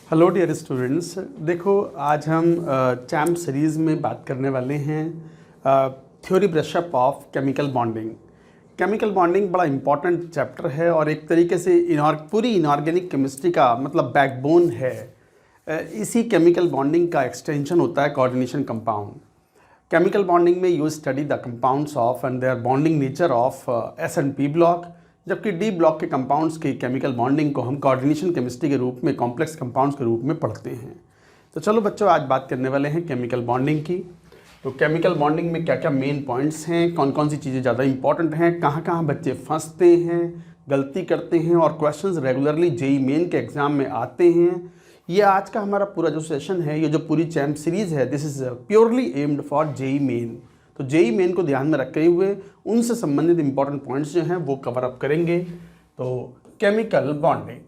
Hello dear students. देखो, आज हम चैम्प सीरीज़ में बात करने वाले हैं theory brush-up of chemical bonding. Chemical bonding बड़ा इंपॉर्टेंट चैप्टर है और एक तरीके से पूरी इनऑर्गेनिक केमिस्ट्री का मतलब बैकबोन है। इसी केमिकल बॉन्डिंग का एक्सटेंशन होता है कोऑर्डिनेशन कंपाउंड। केमिकल बॉन्डिंग में you study the compounds of and their bonding nature of s and p block, जबकि डी ब्लॉक के कंपाउंड्स की केमिकल बॉन्डिंग को हम कोऑर्डिनेशन केमिस्ट्री के रूप में कॉम्प्लेक्स कंपाउंड्स के रूप में पढ़ते हैं। तो चलो बच्चों, आज बात करने वाले हैं केमिकल बॉन्डिंग की। तो केमिकल बॉन्डिंग में क्या क्या मेन पॉइंट्स हैं, कौन कौन सी चीज़ें ज़्यादा इंपॉर्टेंट हैं, कहाँ कहाँ बच्चे फंसते हैं, गलती करते हैं और क्वेश्चंस रेगुलरली जेई मेन के एग्ज़ाम में आते हैं, ये आज का हमारा पूरा जो सेशन है, ये जो पूरी चैम्प सीरीज़ है, this is purely aimed for JEE Main. तो जेई मेन को ध्यान में रखते हुए उनसे संबंधित इंपॉर्टेंट पॉइंट्स जो हैं वो कवर अप करेंगे। तो केमिकल बॉन्डिंग,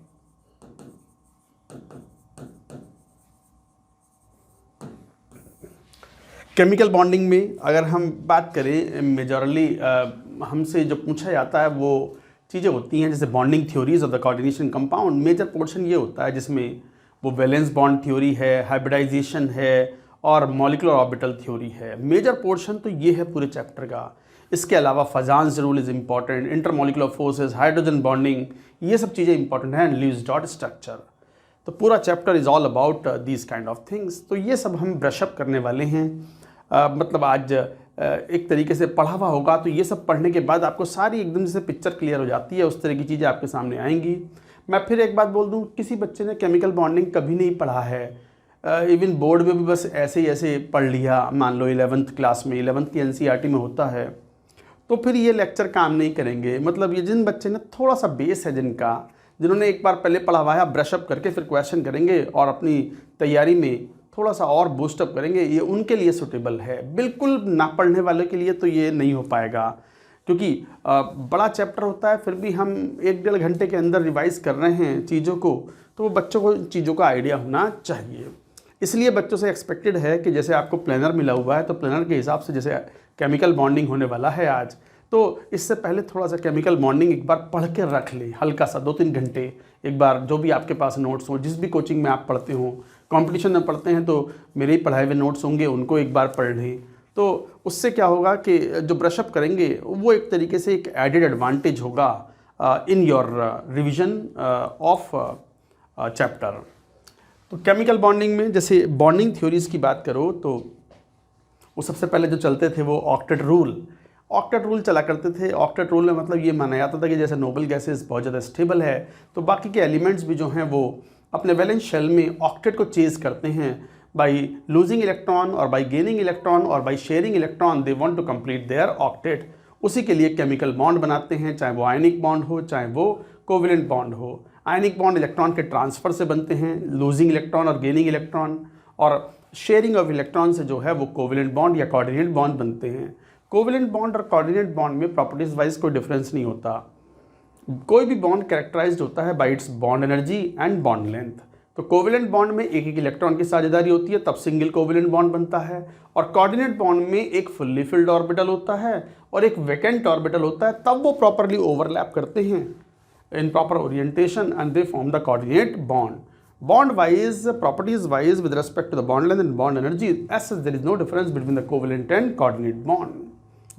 केमिकल बॉन्डिंग में अगर हम बात करें मेजरली हमसे जो पूछा जाता है वो चीज़ें होती हैं जैसे bonding theories of the coordination compound. Major portion ये होता है जिसमें वो वैलेंस बॉन्ड थ्योरी है, हाइब्रिडाइजेशन है और मॉलिक्यूलर ऑर्बिटल थ्योरी है। मेजर पोर्शन तो ये है पूरे चैप्टर का। इसके अलावा Fajans rule is important, intermolecular forces, hydrogen bonding, ये सब चीज़ें इंपॉर्टेंट हैं, लीव्स डॉट स्ट्रक्चर। तो पूरा chapter is all about these kind of things. तो ये सब हम ब्रशअप करने वाले हैं। मतलब आज एक तरीके से पढ़ा हुआ होगा तो ये सब पढ़ने के बाद आपको सारी एकदम से पिक्चर क्लियर हो जाती है, उस तरह की चीज़ें आपके सामने आएंगी। मैं फिर एक बात बोल दूं, किसी बच्चे ने केमिकल बॉन्डिंग कभी नहीं पढ़ा है, इवन बोर्ड में भी बस ऐसे ही ऐसे पढ़ लिया, मान लो 11th क्लास में, 11th की एनसीईआरटी में होता है, तो फिर ये लेक्चर काम नहीं करेंगे। मतलब ये जिन बच्चे ने थोड़ा सा बेस है, जिन्होंने एक बार पहले पढ़ा हुआ है, ब्रशअप करके फिर क्वेश्चन करेंगे और अपनी तैयारी में थोड़ा सा और बूस्टअप करेंगे, ये उनके लिए सूटेबल है। बिल्कुल ना पढ़ने वाले के लिए तो ये नहीं हो पाएगा, क्योंकि बड़ा चैप्टर होता है। फिर भी हम 1-1.5 घंटे के अंदर रिवाइज़ कर रहे हैं चीज़ों को, तो वो बच्चों को चीज़ों का आइडिया होना चाहिए। इसलिए बच्चों से एक्सपेक्टेड है कि जैसे आपको प्लानर मिला हुआ है, तो प्लानर के हिसाब से जैसे केमिकल बॉन्डिंग होने वाला है आज, तो इससे पहले थोड़ा सा केमिकल बॉन्डिंग एक बार पढ़ के रख ले, हल्का सा 2-3 घंटे एक बार, जो भी आपके पास नोट्स हो, जिस भी कोचिंग में आप पढ़ते हो, कंपटीशन में पढ़ते हैं तो मेरे ही पढ़ाए हुए नोट्स होंगे, उनको एक बार पढ़ लें। तो उससे क्या होगा कि जो ब्रशअप करेंगे वो एक तरीके से एक एडेड एडवांटेज होगा in your revision of chapter. तो केमिकल बॉन्डिंग में जैसे बॉन्डिंग थ्योरीज़ की बात करो तो वो सबसे पहले जो चलते थे वो ऑक्टेट रूल चला करते थे। ऑक्टेट रूल में मतलब ये माना जाता था कि जैसे नोबल गैसेस बहुत ज़्यादा स्टेबल है, तो बाकी के एलिमेंट्स भी जो हैं वो अपने वैलेंस शेल में ऑक्टेट को चेज करते हैं बाई लूजिंग इलेक्ट्रॉन और बाई गेनिंग इलेक्ट्रॉन और by sharing electron, they want to complete their octet. उसी के लिए केमिकल बॉन्ड बनाते हैं, चाहे वो आयनिक बॉन्ड हो चाहे वो कोवेलेंट बॉन्ड हो। आयनिक बॉन्ड इलेक्ट्रॉन के ट्रांसफ़र से बनते हैं, लूजिंग इलेक्ट्रॉन और गेनिंग इलेक्ट्रॉन, और शेयरिंग ऑफ इलेक्ट्रॉन से जो है वो कोवेलेंट बॉन्ड या कोऑर्डिनेट बॉन्ड बनते हैं। कोवेलेंट बॉन्ड और कोऑर्डिनेट बॉन्ड में प्रॉपर्टीज वाइज कोई डिफरेंस नहीं होता। कोई भी बॉन्ड कैरेक्टराइज्ड होता है bye it's bond energy and bond length. तो कोवेलेंट बॉन्ड में एक इलेक्ट्रॉन की साझेदारी होती है, तब सिंगल कोवेलेंट बॉन्ड बनता है। और कोऑर्डिनेट बॉन्ड में एक फुल्ली फिल्ड ऑर्बिटल होता है और एक वैकेंट ऑर्बिटल होता है, तब वो प्रॉपरली ओवरलैप करते हैं in proper orientation and they form the coordinate bond. Bond wise, properties wise, with respect to the bond length and bond energy, as such there is no difference between the covalent and coordinate bond.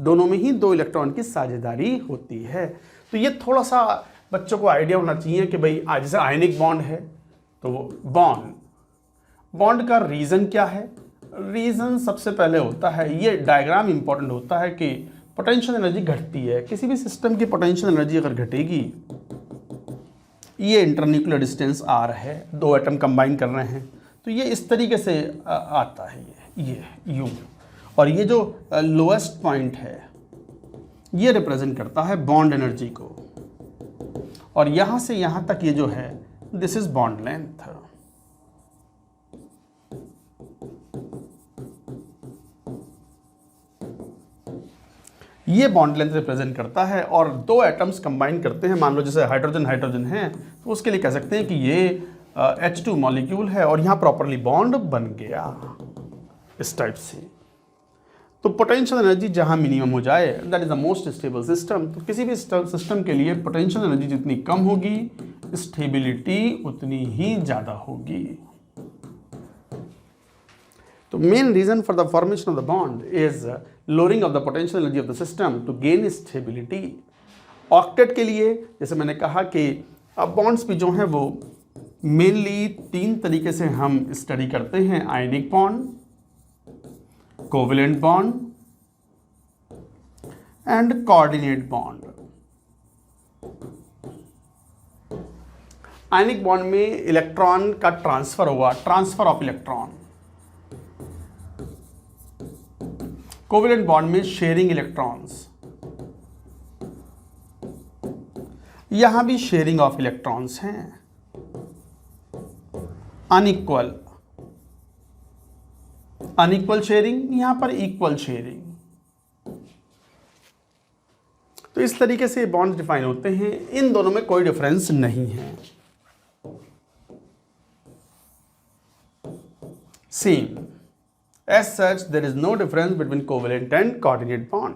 दोनों में ही 2 electron की साझेदारी होती है। तो ये थोड़ा सा बच्चों को आइडिया होना चाहिए कि भाई आज जैसे आयनिक बॉन्ड है तो बॉन्ड का रीज़न क्या है। रीज़न सबसे पहले होता है, ये डायग्राम इंपॉर्टेंट होता है कि पोटेंशियल एनर्जी घटती है। किसी भी सिस्टम की पोटेंशियल एनर्जी अगर घटेगी, ये इंटरन्यूक्लियर डिस्टेंस आर है, 2 एटम कंबाइन कर रहे हैं, तो ये इस तरीके से आता है, ये यू, और ये जो लोएस्ट पॉइंट है ये रिप्रेजेंट करता है बॉन्ड एनर्जी को, और यहाँ से यहाँ तक ये जो है दिस इज बॉन्ड लेंथ। ये बॉन्ड लेंथ रिप्रेजेंट करता है, और 2 एटम्स कंबाइन करते हैं, मान लो जैसे हाइड्रोजन है, तो उसके लिए कह सकते हैं कि ये H2 मॉलिक्यूल है और यहाँ प्रॉपरली बॉन्ड बन गया इस टाइप से। तो पोटेंशियल एनर्जी जहाँ मिनिमम हो जाए, that is the most stable system. तो किसी भी सिस्टम के लिए पोटेंशियल एनर्जी जितनी कम होगी, स्टेबिलिटी उतनी ही ज़्यादा होगी। तो main reason for the formation of the bond is lowering of the potential energy of the system to gain stability. Octet के लिए जैसे मैंने कहा कि अब बॉन्ड्स भी जो हैं वो मेनली 3 तरीके से हम स्टडी करते हैं, ionic bond, covalent bond and coordinate bond. Ionic bond में इलेक्ट्रॉन का ट्रांसफर हुआ, transfer of electron. Covalent bond में शेयरिंग इलेक्ट्रॉन्स, यहां भी शेयरिंग ऑफ इलेक्ट्रॉन्स हैं। अनइक्वल, अनइक्वल शेयरिंग, यहां पर इक्वल शेयरिंग। तो इस तरीके से बॉन्ड्स डिफाइन होते हैं, इन दोनों में कोई डिफरेंस नहीं है, same. As such, there is no difference between covalent and coordinate bond.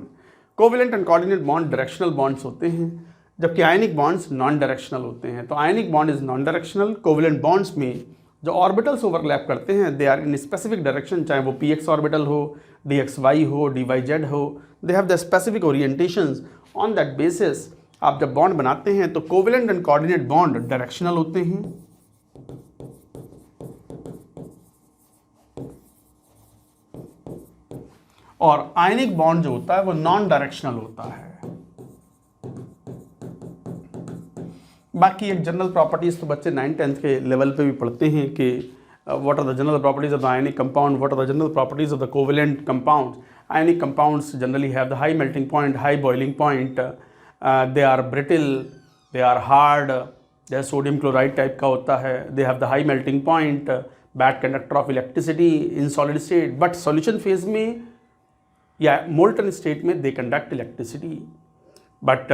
Covalent and coordinate bond directional bonds होते हैं, जबकि आयनिक बॉन्ड्स नॉन डायरेक्शनल होते हैं। तो ionic bond is non directional. Covalent bonds में जो ऑर्बिटल्स ओवरलैप करते हैं they are in specific direction, चाहे वो px ऑर्बिटल हो, dxy हो, dyz हो, they have the specific orientations. On that basis आप जब बॉन्ड बनाते हैं तो covalent and coordinate bond directional होते हैं, और आयनिक बॉन्ड जो होता है वो नॉन डायरेक्शनल होता है। बाकी एक जनरल प्रॉपर्टीज तो बच्चे 9th-10th के लेवल पे भी पढ़ते हैं कि what are the general properties of the ionic compound, what are the general properties of the covalent compound. Ionic compounds generally have the high melting point, high boiling point, they are brittle, they are hard, जैसे sodium chloride type का होता है, they have the high melting point, bad conductor of electricity in solid state, but solution phase में या molten state में they conduct electricity. But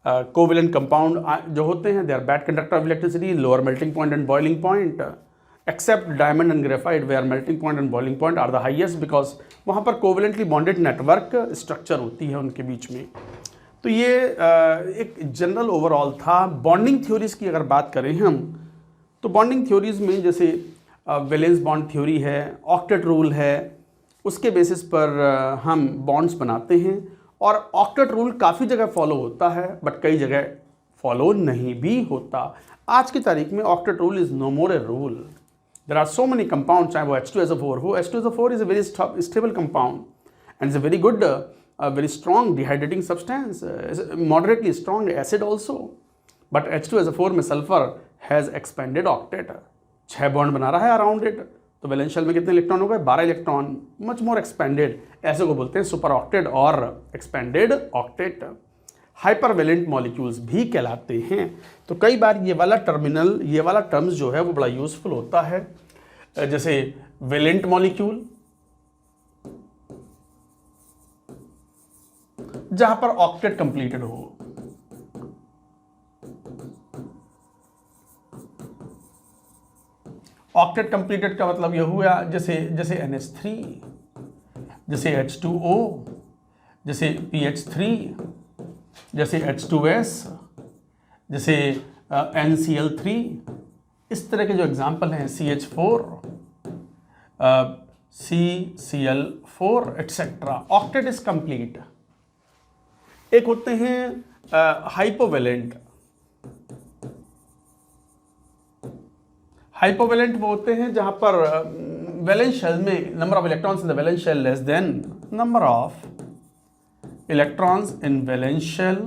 covalent compound जो होते हैं they are bad conductor of electricity, lower melting point and boiling point, except diamond and graphite where melting point and boiling point are the highest, because वहाँ पर covalently bonded network structure होती है उनके बीच में। तो ये एक जनरल ओवरऑल था। बॉन्डिंग थ्योरीज की अगर बात करें हम, तो बॉन्डिंग थ्योरीज में जैसे वैलेंस बॉन्ड थ्योरी है, ऑक्टेट रूल है, उसके बेसिस पर हम बॉन्ड्स बनाते हैं। और ऑक्टेट रूल काफ़ी जगह फॉलो होता है बट कई जगह फॉलो नहीं भी होता। आज की तारीख में octet rule is no more a rule. There are so many compound, चाहे वो H2SO4 हो, H2SO4 is a very stable compound and is a very good, very strong dehydrating substance, moderately strong acid also, but H2SO4 में sulphur has expanded octet, 6 bond बना रहा है around it. तो valence shell में कितने electron हो गए? 12 electron, much more expanded. ऐसे को बोलते हैं सुपर ऑक्टेट और एक्सपेंडेड ऑक्टेट। हाइपरवेलेंट मॉलिक्यूल्स भी कहलाते हैं। तो कई बार ये वाला टर्म्स जो है वो बड़ा यूजफुल होता है, जैसे वेलेंट मॉलिक्यूल जहां पर ऑक्टेट कंप्लीटेड हो, ऑक्टेट कंप्लीटेड का मतलब यह हुआ जैसे NH3, जैसे H2O, जैसे PH3, जैसे H2S, जैसे NCl3, इस तरह के जो एग्जाम्पल हैं, CH4, CCl4 etcetera, octet is complete. एक होते हैं हाइपोवेलेंट। हाइपोवेलेंट वो होते हैं जहां पर वैलेंस शेल में number of electrons in the valence shell less than number of electrons in valence shell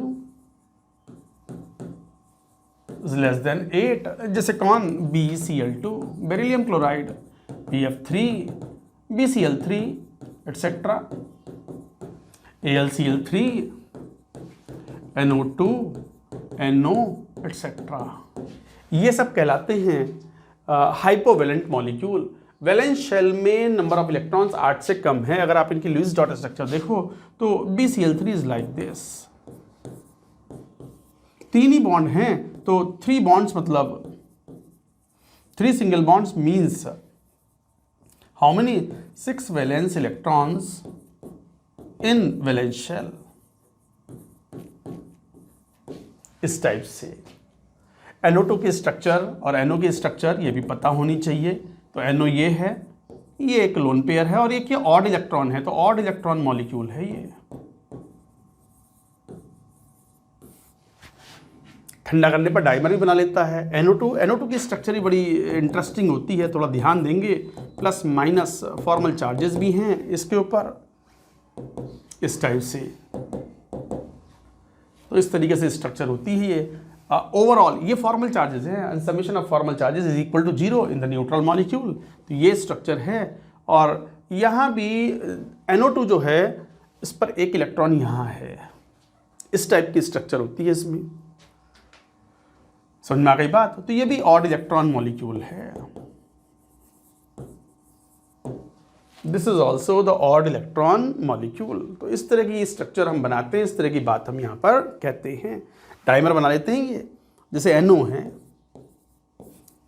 less than 8, जैसे कौन? BeCl2, beryllium chloride, BF3, BCl3 etcetera, AlCl3, NO2, NO etcetera. ये सब कहलाते हैं हाइपोवेलेंट मॉलिक्यूल। वैलेंस शेल में number of electrons 8 से कम है। अगर आप इनकी लुईस डॉट स्ट्रक्चर देखो तो BCl3 इज लाइक दिस, 3 ही बॉन्ड हैं, तो 3 बॉन्ड्स मतलब 3 single bonds means how many? 6 valence electrons in valence shell. इस टाइप से NO2 की स्ट्रक्चर और NO की स्ट्रक्चर ये भी पता होनी चाहिए। तो NO ये है, ये एक लोन पेयर है और ये क्या ऑड इलेक्ट्रॉन है, तो ऑड इलेक्ट्रॉन मॉलिक्यूल है ये। ठंडा करने पर डाइमर भी बना लेता है। NO2 की स्ट्रक्चर ही बड़ी इंटरेस्टिंग होती है, थोड़ा ध्यान देंगे। प्लस माइनस फॉर्मल चार्जेस भी हैं इसके ऊपर इस टाइप से, तो इस तरीके से स्ट्रक्चर होती है ये। ओवरऑल ये फॉर्मल चार्जेस हैं, summation of formal charges is equal to 0 in the neutral molecule, तो ये स्ट्रक्चर है। और यहाँ भी NO2 जो है इस पर एक इलेक्ट्रॉन यहाँ है, इस टाइप की स्ट्रक्चर होती है इसमें। समझ में आ गई बात? तो ये भी ऑड इलेक्ट्रॉन मॉलिक्यूल है। This is also the odd electron molecule. तो इस तरह की स्ट्रक्चर हम बनाते हैं, इस तरह की बात हम यहाँ पर कहते हैं। डाइमर बना लेते हैं ये, जैसे NO है,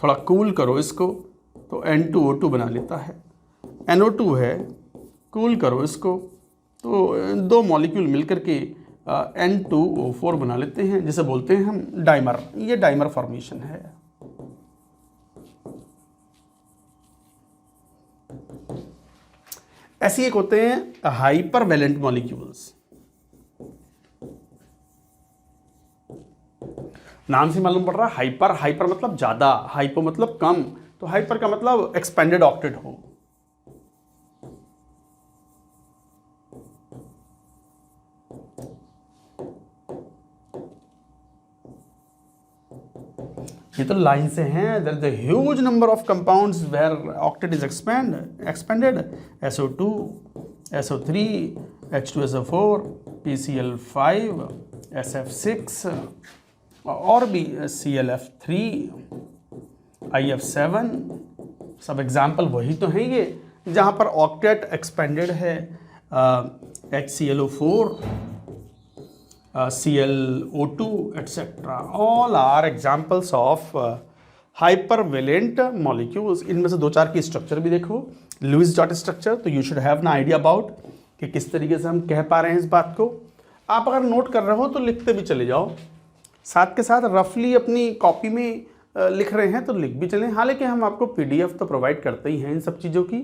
थोड़ा कूल करो इसको तो N2O2 बना लेता है। NO2 है, कूल करो इसको तो दो मॉलिक्यूल मिलकर के N2O4 बना लेते हैं, जिसे बोलते हैं हम डाइमर। ये डाइमर फॉर्मेशन है। ऐसे एक होते हैं हाइपर वैलेंट मॉलिक्यूल्स। नाम से मालूम पड़ रहा है हाइपर, हाइपर मतलब ज्यादा, हाइपो मतलब कम, तो हाइपर का मतलब एक्सपेंडेड ऑक्टेट हो। ये तो लाइन से हैं। There is a huge number of compounds where octet is expanded. SO2, SO3, H2SO4, PCl5, SF6 और भी ClF3, IF7, सब एग्जाम्पल वही तो हैं ये, जहाँ पर ऑक्टेट एक्सपेंडेड है। HClO4, ClO2 etc. all are examples of hypervalent molecules। इनमें से दो चार की स्ट्रक्चर भी देखो, लुईस डॉट स्ट्रक्चर, तो यू शुड हैव ना आइडिया अबाउट कि किस तरीके से हम कह पा रहे हैं इस बात को। आप अगर नोट कर रहे हो तो लिखते भी चले जाओ, साथ के साथ रफली अपनी कॉपी में लिख रहे हैं तो लिख भी चलें। हालांकि हम आपको PDF तो प्रोवाइड करते ही हैं इन सब चीज़ों की।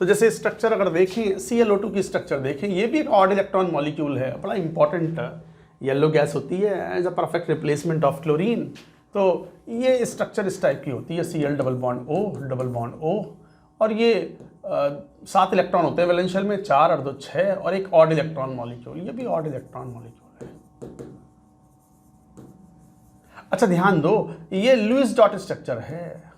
तो जैसे स्ट्रक्चर अगर देखें, ClO2 की स्ट्रक्चर देखें, ये भी एक ऑड इलेक्ट्रॉन मॉलिक्यूल है, बड़ा इंपॉर्टेंट येलो गैस होती है as a perfect replacement of chlorine. तो ये स्ट्रक्चर इस टाइप की होती है, Cl डबल बॉन्ड O, और ये 7 इलेक्ट्रॉन होते हैं वैलेंस शेल में, 4 और 2 6, और एक ऑड इलेक्ट्रॉन मॉलिक्यूल, ये भी ऑड इलेक्ट्रॉन मॉलिक्यूल है। अच्छा ध्यान दो, ये लुईस डॉट स्ट्रक्चर है।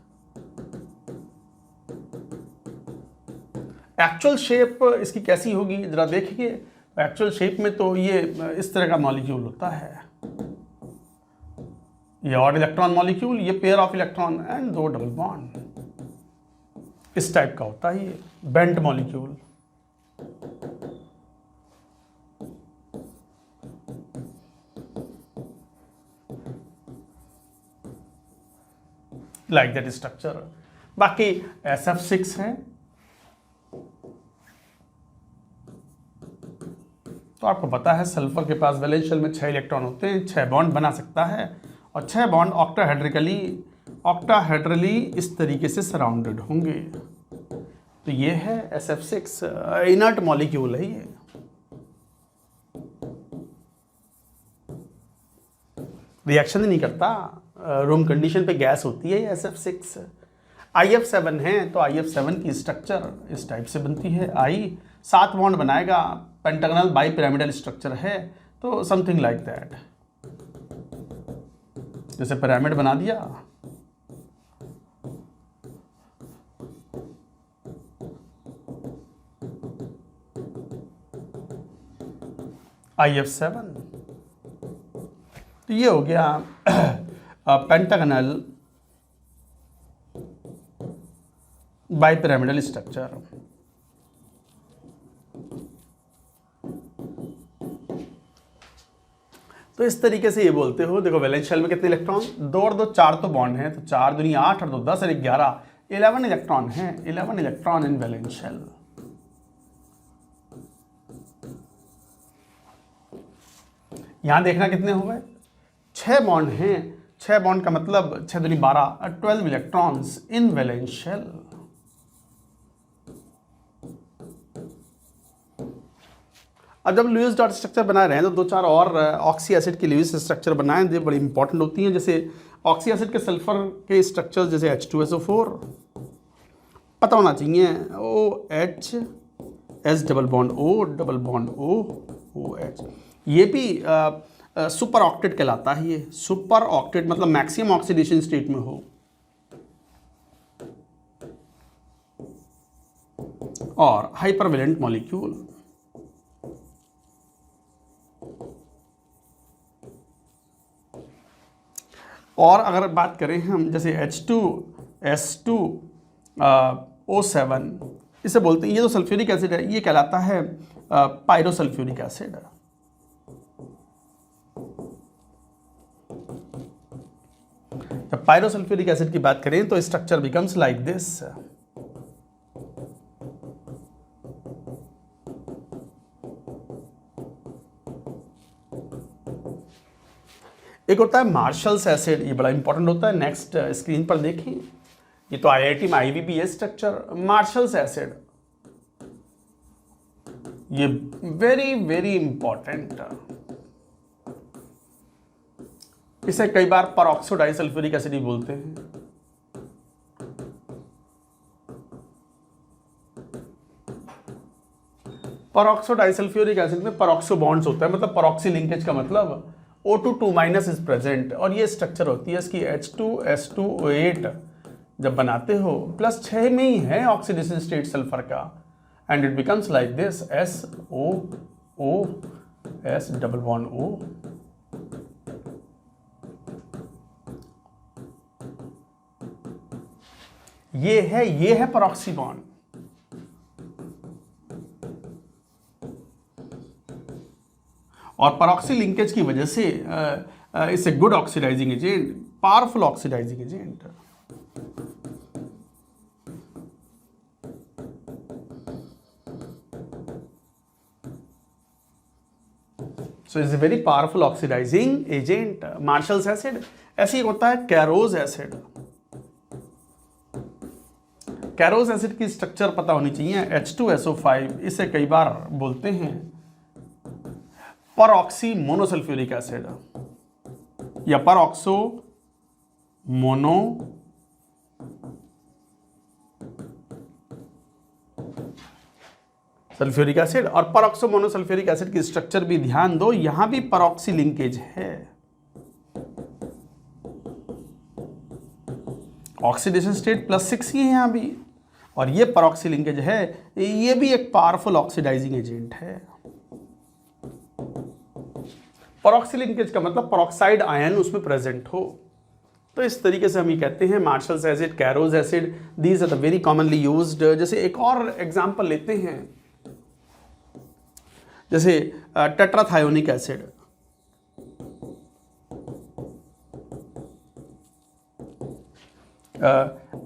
एक्चुअल शेप इसकी कैसी होगी जरा देखिए। एक्चुअल शेप में तो ये इस तरह का मॉलिक्यूल होता है, ये ऑड इलेक्ट्रॉन मॉलिक्यूल, ये pair of electron and 2 double bond, इस टाइप का होता है ये bent molecule. Like that structure. बाकी SF6 है, तो आपको पता है सल्फर के पास वैलेंस शेल में 6 इलेक्ट्रॉन होते हैं, 6 बॉन्ड बना सकता है, और 6 बॉन्ड ऑक्टाहेड्रली इस तरीके से सराउंडेड होंगे। तो ये है SF6, इनर्ट मॉलिक्यूल है ये। रिएक्शन नहीं करता, रूम कंडीशन पे गैस होती है ये SF6। IF7 है, तो IF7 की स्ट्रक्चर इस टाइप से बनती है। 7 बॉन्ड बनाएगा, पेंटागनल बाई पिरामिडल स्ट्रक्चर है, तो समथिंग लाइक दैट, जैसे पिरामिड बना दिया। IF7, तो ये हो गया पेंटागनल बाई पिरामिडल स्ट्रक्चर। तो इस तरीके से ये बोलते हो, देखो वैलेंस शेल में कितने इलेक्ट्रॉन, 2 और 2 4 तो बॉन्ड हैं, तो 4 दूनी 8 और 2 10 और 1 11, 11 इलेक्ट्रॉन हैं, 11 इलेक्ट्रॉन इन वैलेंस शेल। यहां देखना कितने हो गए, 6 बॉन्ड हैं, 6 बॉन्ड का मतलब 6 दूनी 12, 12 इलेक्ट्रॉन्स इन वैलेंस शेल। अब जब लुईस डॉट स्ट्रक्चर बना रहे हैं तो 2-4 और ऑक्सी एसिड की लुईस स्ट्रक्चर बनाएं, जो बड़ी इंपॉर्टेंट होती हैं। जैसे ऑक्सी एसिड के सल्फर के स्ट्रक्चर्स जैसे H2SO4 पता होना चाहिए, OH, S double bond O, double bond O, OH। ये भी सुपर ऑक्टेट कहलाता है। ये सुपर ऑक्टेट मतलब मैक्सिमम ऑक्सीडेशन स्टेट में हो। और हाइपरवेलेंट मॉलिक्यूल। और अगर बात करें हम जैसे H2S2O7 इसे बोलते हैं, ये तो सल्फ्यूरिक एसिड है, ये कहलाता है पायरोसल्फ्यूरिक एसिड। जब पायरोसल्फ्यूरिक एसिड की बात करें तो स्ट्रक्चर बिकम्स लाइक दिस। एक होता है मार्शल्स एसिड, ये बड़ा इंपॉर्टेंट होता है। नेक्स्ट स्क्रीन पर देखें, ये तो IIT में IVP स्ट्रक्चर। मार्शल्स एसिड ये वेरी वेरी इंपॉर्टेंट, इसे कई बार परऑक्सो डाइसल्फ्यूरिक एसिड भी बोलते हैं। परऑक्सो डाइसल्फ्यूरिक एसिड में परऑक्सो बॉन्ड्स होता है, मतलब परऑक्सी लिंकेज का मतलब O2 इज प्रेजेंट। और ये स्ट्रक्चर होती है इसकी H2S2O8 जब बनाते हो +6 में ही है ऑक्सीडेशन स्टेट सल्फर का, and it becomes like this SOOS double bond O। ये है परऑक्सी बॉन्ड। और परऑक्सी लिंकेज की वजह से it's a good oxidising agent, powerful oxidising agent. So it's a very powerful oxidising agent Marshall's acid. ऐसे ही होता है कैरोज एसिड। कैरोज एसिड की स्ट्रक्चर पता होनी चाहिए, H2SO5, इसे कई बार बोलते हैं परऑक्सी मोनोसल्फ्यूरिक एसिड या परऑक्सो मोनो सल्फ्यूरिक एसिड। और परऑक्सो मोनोसल्फ्यूरिक एसिड की स्ट्रक्चर भी ध्यान दो, यहां भी परऑक्सी लिंकेज है। ऑक्सीडेशन स्टेट +6 ही है यहां भी, और ये परऑक्सी लिंकेज है, ये भी एक पावरफुल ऑक्सीडाइजिंग एजेंट है। परऑक्सी लिंकेज का मतलब परऑक्साइड आयन उसमें प्रेजेंट हो। तो इस तरीके से हम ये कहते हैं Marshall's acid, Caro's acid, these are the very commonly used. जैसे एक और एग्जांपल लेते हैं, जैसे टेट्राथायोनिक एसिड।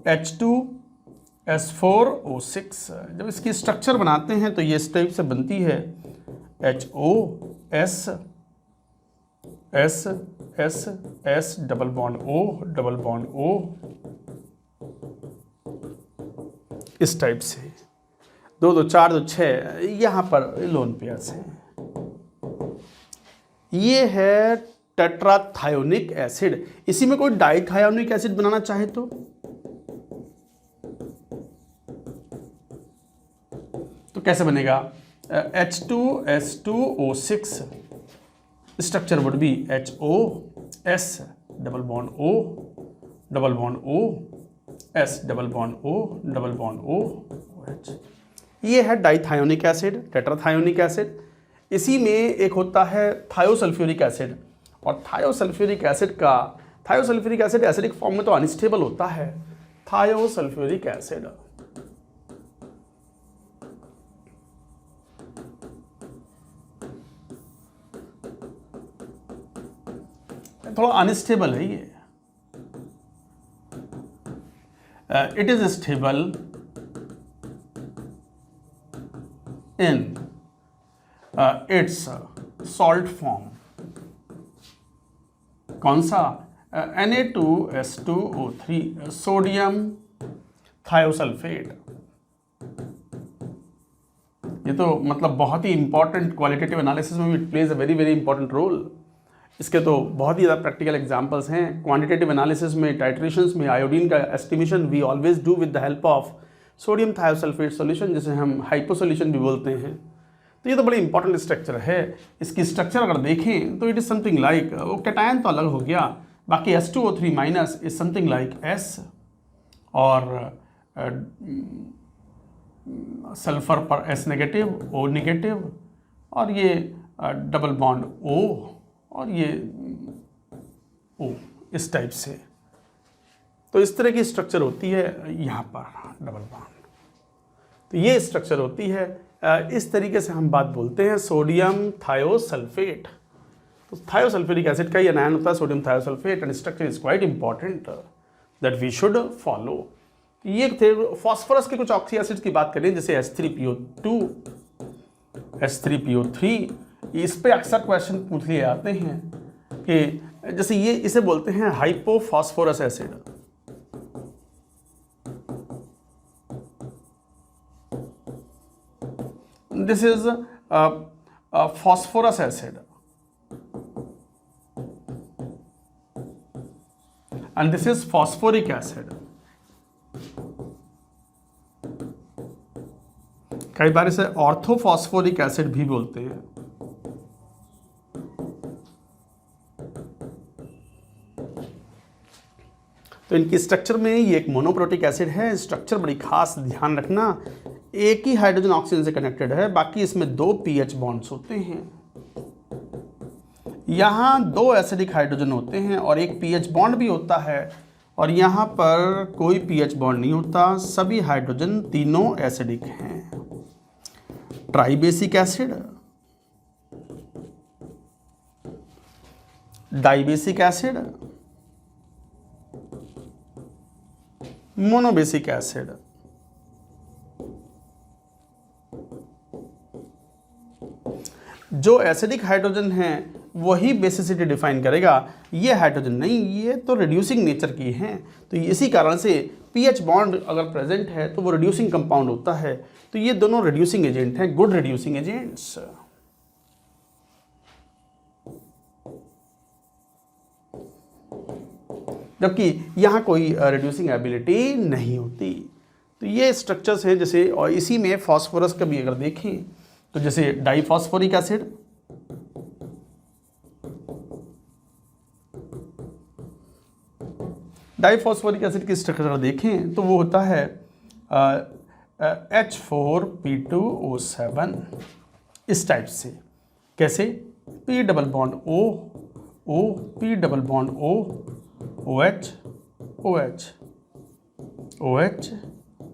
H2S4O6 जब इसकी स्ट्रक्चर बनाते हैं तो ये इस टाइप से बनती है, HOS S double bond O, double bond O, इस टाइप से 2 2 4 2 6 यहाँ पर लोन पेयर्स हैं। ये है टेट्राथायोनिक एसिड। इसी में कोई डाइथायोनिक एसिड बनाना चाहे तो कैसे बनेगा? H2S2O6 structure would be HOS double bond O, double bond O, S double bond O, double bond O, OH। ये है डाइथायोनिक एसिड, टेट्राथायोनिक एसिड। इसी में एक होता है थायोसल्फ्यूरिक एसिड, और थायोसल्फ्यूरिक एसिड एसिडिक फॉर्म में तो अनस्टेबल होता है। थायोसल्फ्यूरिक एसिड थोड़ा अनस्टेबल है ये। It is stable in its salt form. कौन सा? Na2S2O3 sodium thiosulphate. ये तो मतलब बहुत ही इंपॉर्टेंट क्वालिटेटिव एनालिसिस में भी it plays a very very important role. इसके तो बहुत ही ज़्यादा प्रैक्टिकल एग्जांपल्स हैं। क्वांटिटेटिव एनालिसिस में, टाइट्रेशंस में आयोडीन का estimation we always do with the help of sodium thiosulphate solution, जिसे हम हाइपो सॉल्यूशन भी बोलते हैं। तो ये तो बड़ी इंपॉर्टेंट स्ट्रक्चर है। इसकी स्ट्रक्चर अगर देखें तो इट इज़ समथिंग लाइक, वो कैटायन तो अलग हो गया, बाकी S2O3 minus is something like S, और सल्फर पर S नेगेटिव, O नेगेटिव, और ये डबल बॉन्ड O, और ये O, इस टाइप से। तो इस तरह की स्ट्रक्चर होती है यहाँ पर डबल बॉन्ड। तो ये स्ट्रक्चर होती है, इस तरीके से हम बात बोलते हैं सोडियम थायोसल्फेट। तो थायोसल्फ्यूरिक एसिड का ये आयन होता है sodium thiosulphate, and structure is quite important that we should follow. ये थे फॉस्फोरस के कुछ ऑक्सी एसिड्स की बात करें, जैसे H3PO2, H3PO3। इस पे अक्सर क्वेश्चन पूछ लिए जाते हैं कि जैसे ये, इसे बोलते हैं hypophosphorous acid. This is phosphorus acid, and this is phosphoric acid. कई बार इसे ऑर्थोफॉस्फोरिक एसिड भी बोलते हैं। तो इनकी स्ट्रक्चर में ये एक मोनोप्रोटिक एसिड है। स्ट्रक्चर बड़ी खास ध्यान रखना, एक ही हाइड्रोजन ऑक्सीजन से कनेक्टेड है, बाकी इसमें 2 pH बॉन्ड्स होते हैं। यहाँ 2 एसिडिक हाइड्रोजन होते हैं और एक pH बॉन्ड भी होता है, और यहाँ पर कोई pH बॉन्ड नहीं होता, सभी हाइड्रोजन तीनों एसिडिक हैं। Tribasic acid, dibasic acid, monobasic acid. जो एसिडिक हाइड्रोजन है वही बेसिसिटी डिफाइन करेगा, ये हाइड्रोजन नहीं, ये तो रिड्यूसिंग नेचर की हैं। तो इसी कारण से pH बॉन्ड अगर प्रेजेंट है तो वो रिड्यूसिंग कंपाउंड होता है। तो ये दोनों रिड्यूसिंग एजेंट हैं, गुड रिड्यूसिंग एजेंट्स। जबकि यहाँ कोई रिड्यूसिंग एबिलिटी नहीं होती। तो ये स्ट्रक्चर्स हैं जैसे, और इसी में फॉस्फोरस का भी अगर देखें तो जैसे डाइफॉस्फोरिक एसिड, डाइफॉस्फोरिक एसिड की स्ट्रक्चर देखें तो वो होता है H4P2O7, इस टाइप से। कैसे? P double bond O, O, P double bond O, OH, OH, OH,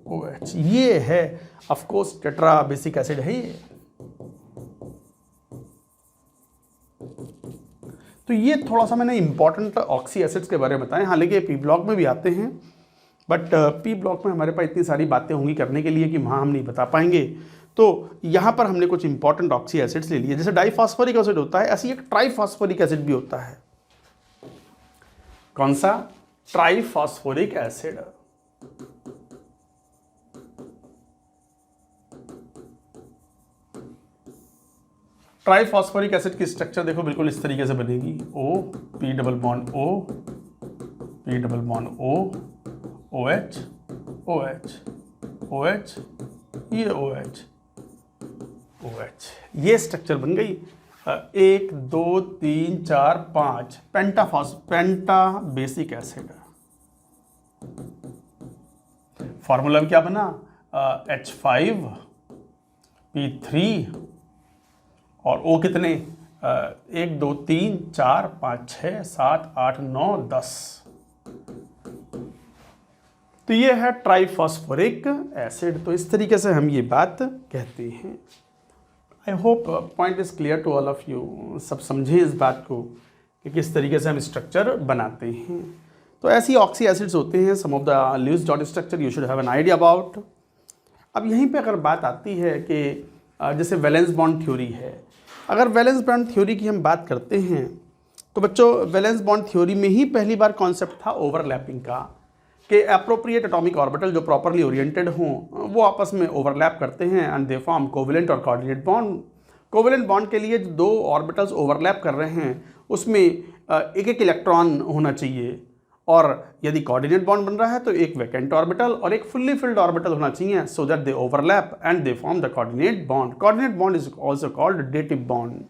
OH। ये है of course tetra basic acid है ये। तो ये थोड़ा सा मैंने इंपॉर्टेंट ऑक्सी एसिड्स के बारे में बताएं। हालांकि पी ब्लॉक में भी आते हैं, बट पी ब्लॉक में हमारे पास इतनी सारी बातें होंगी करने के लिए कि वहाँ हम नहीं बता पाएंगे। तो यहाँ पर हमने कुछ इंपॉर्टेंट ऑक्सी एसिड्स ले लिए। जैसे डाइफॉस्फोरिक एसिड होता है, ऐसे एक ट्राइफॉस्फोरिक एसिड भी होता है। कौन सा? Triphosphoric acid. ट्राइफॉस्फोरिक एसिड की स्ट्रक्चर देखो बिल्कुल इस तरीके से बनेगी। O, P double bond O, P double bond O, OH, OH, OH, ये OH, OH। ये स्ट्रक्चर बन गई। 1, 2, 3, 4, 5 पेंटा बेसिक एसिड। फॉर्मूला क्या बना? H5P3 और O कितने? 1, 2, 3, 4, 5, 6, 7, 8, 9, 10। तो ये है ट्राइफॉस्फोरिक एसिड। तो इस तरीके से हम ये बात कहते हैं। I hope point is clear to all of you. सब समझें इस बात को कि किस तरीके से हम स्ट्रक्चर बनाते हैं। तो ऐसी ऑक्सी एसिड्स होते हैं। Some of the Lewis dot structure you should have an idea about. अब यहीं पे अगर बात आती है कि जैसे वैलेंस बॉन्ड थ्योरी है, अगर वैलेंस बॉन्ड थ्योरी की हम बात करते हैं तो बच्चों वैलेंस बॉन्ड थ्योरी में ही पहली बार कॉन्सेप्ट था ओवरलैपिंग का, कि अप्रोप्रिएट एटॉमिक ऑर्बिटल जो प्रॉपरली ओरिएंटेड हों वो आपस में ओवरलैप करते हैं एंड दे फॉर्म कोवेलेंट और कोऑर्डिनेट बॉन्ड। कोवेलेंट बॉन्ड के लिए जो दो ऑर्बिटल्स ओवरलैप कर रहे हैं उसमें एक एक इलेक्ट्रॉन होना चाहिए, और यदि कोऑर्डिनेट बॉन्ड बन रहा है तो एक वैकेंट ऑर्बिटल और एक फुल्ली फिल्ड ऑर्बिटल होना चाहिए, so that they overlap and they form the coordinate bond. Coordinate bond is also called dative bond.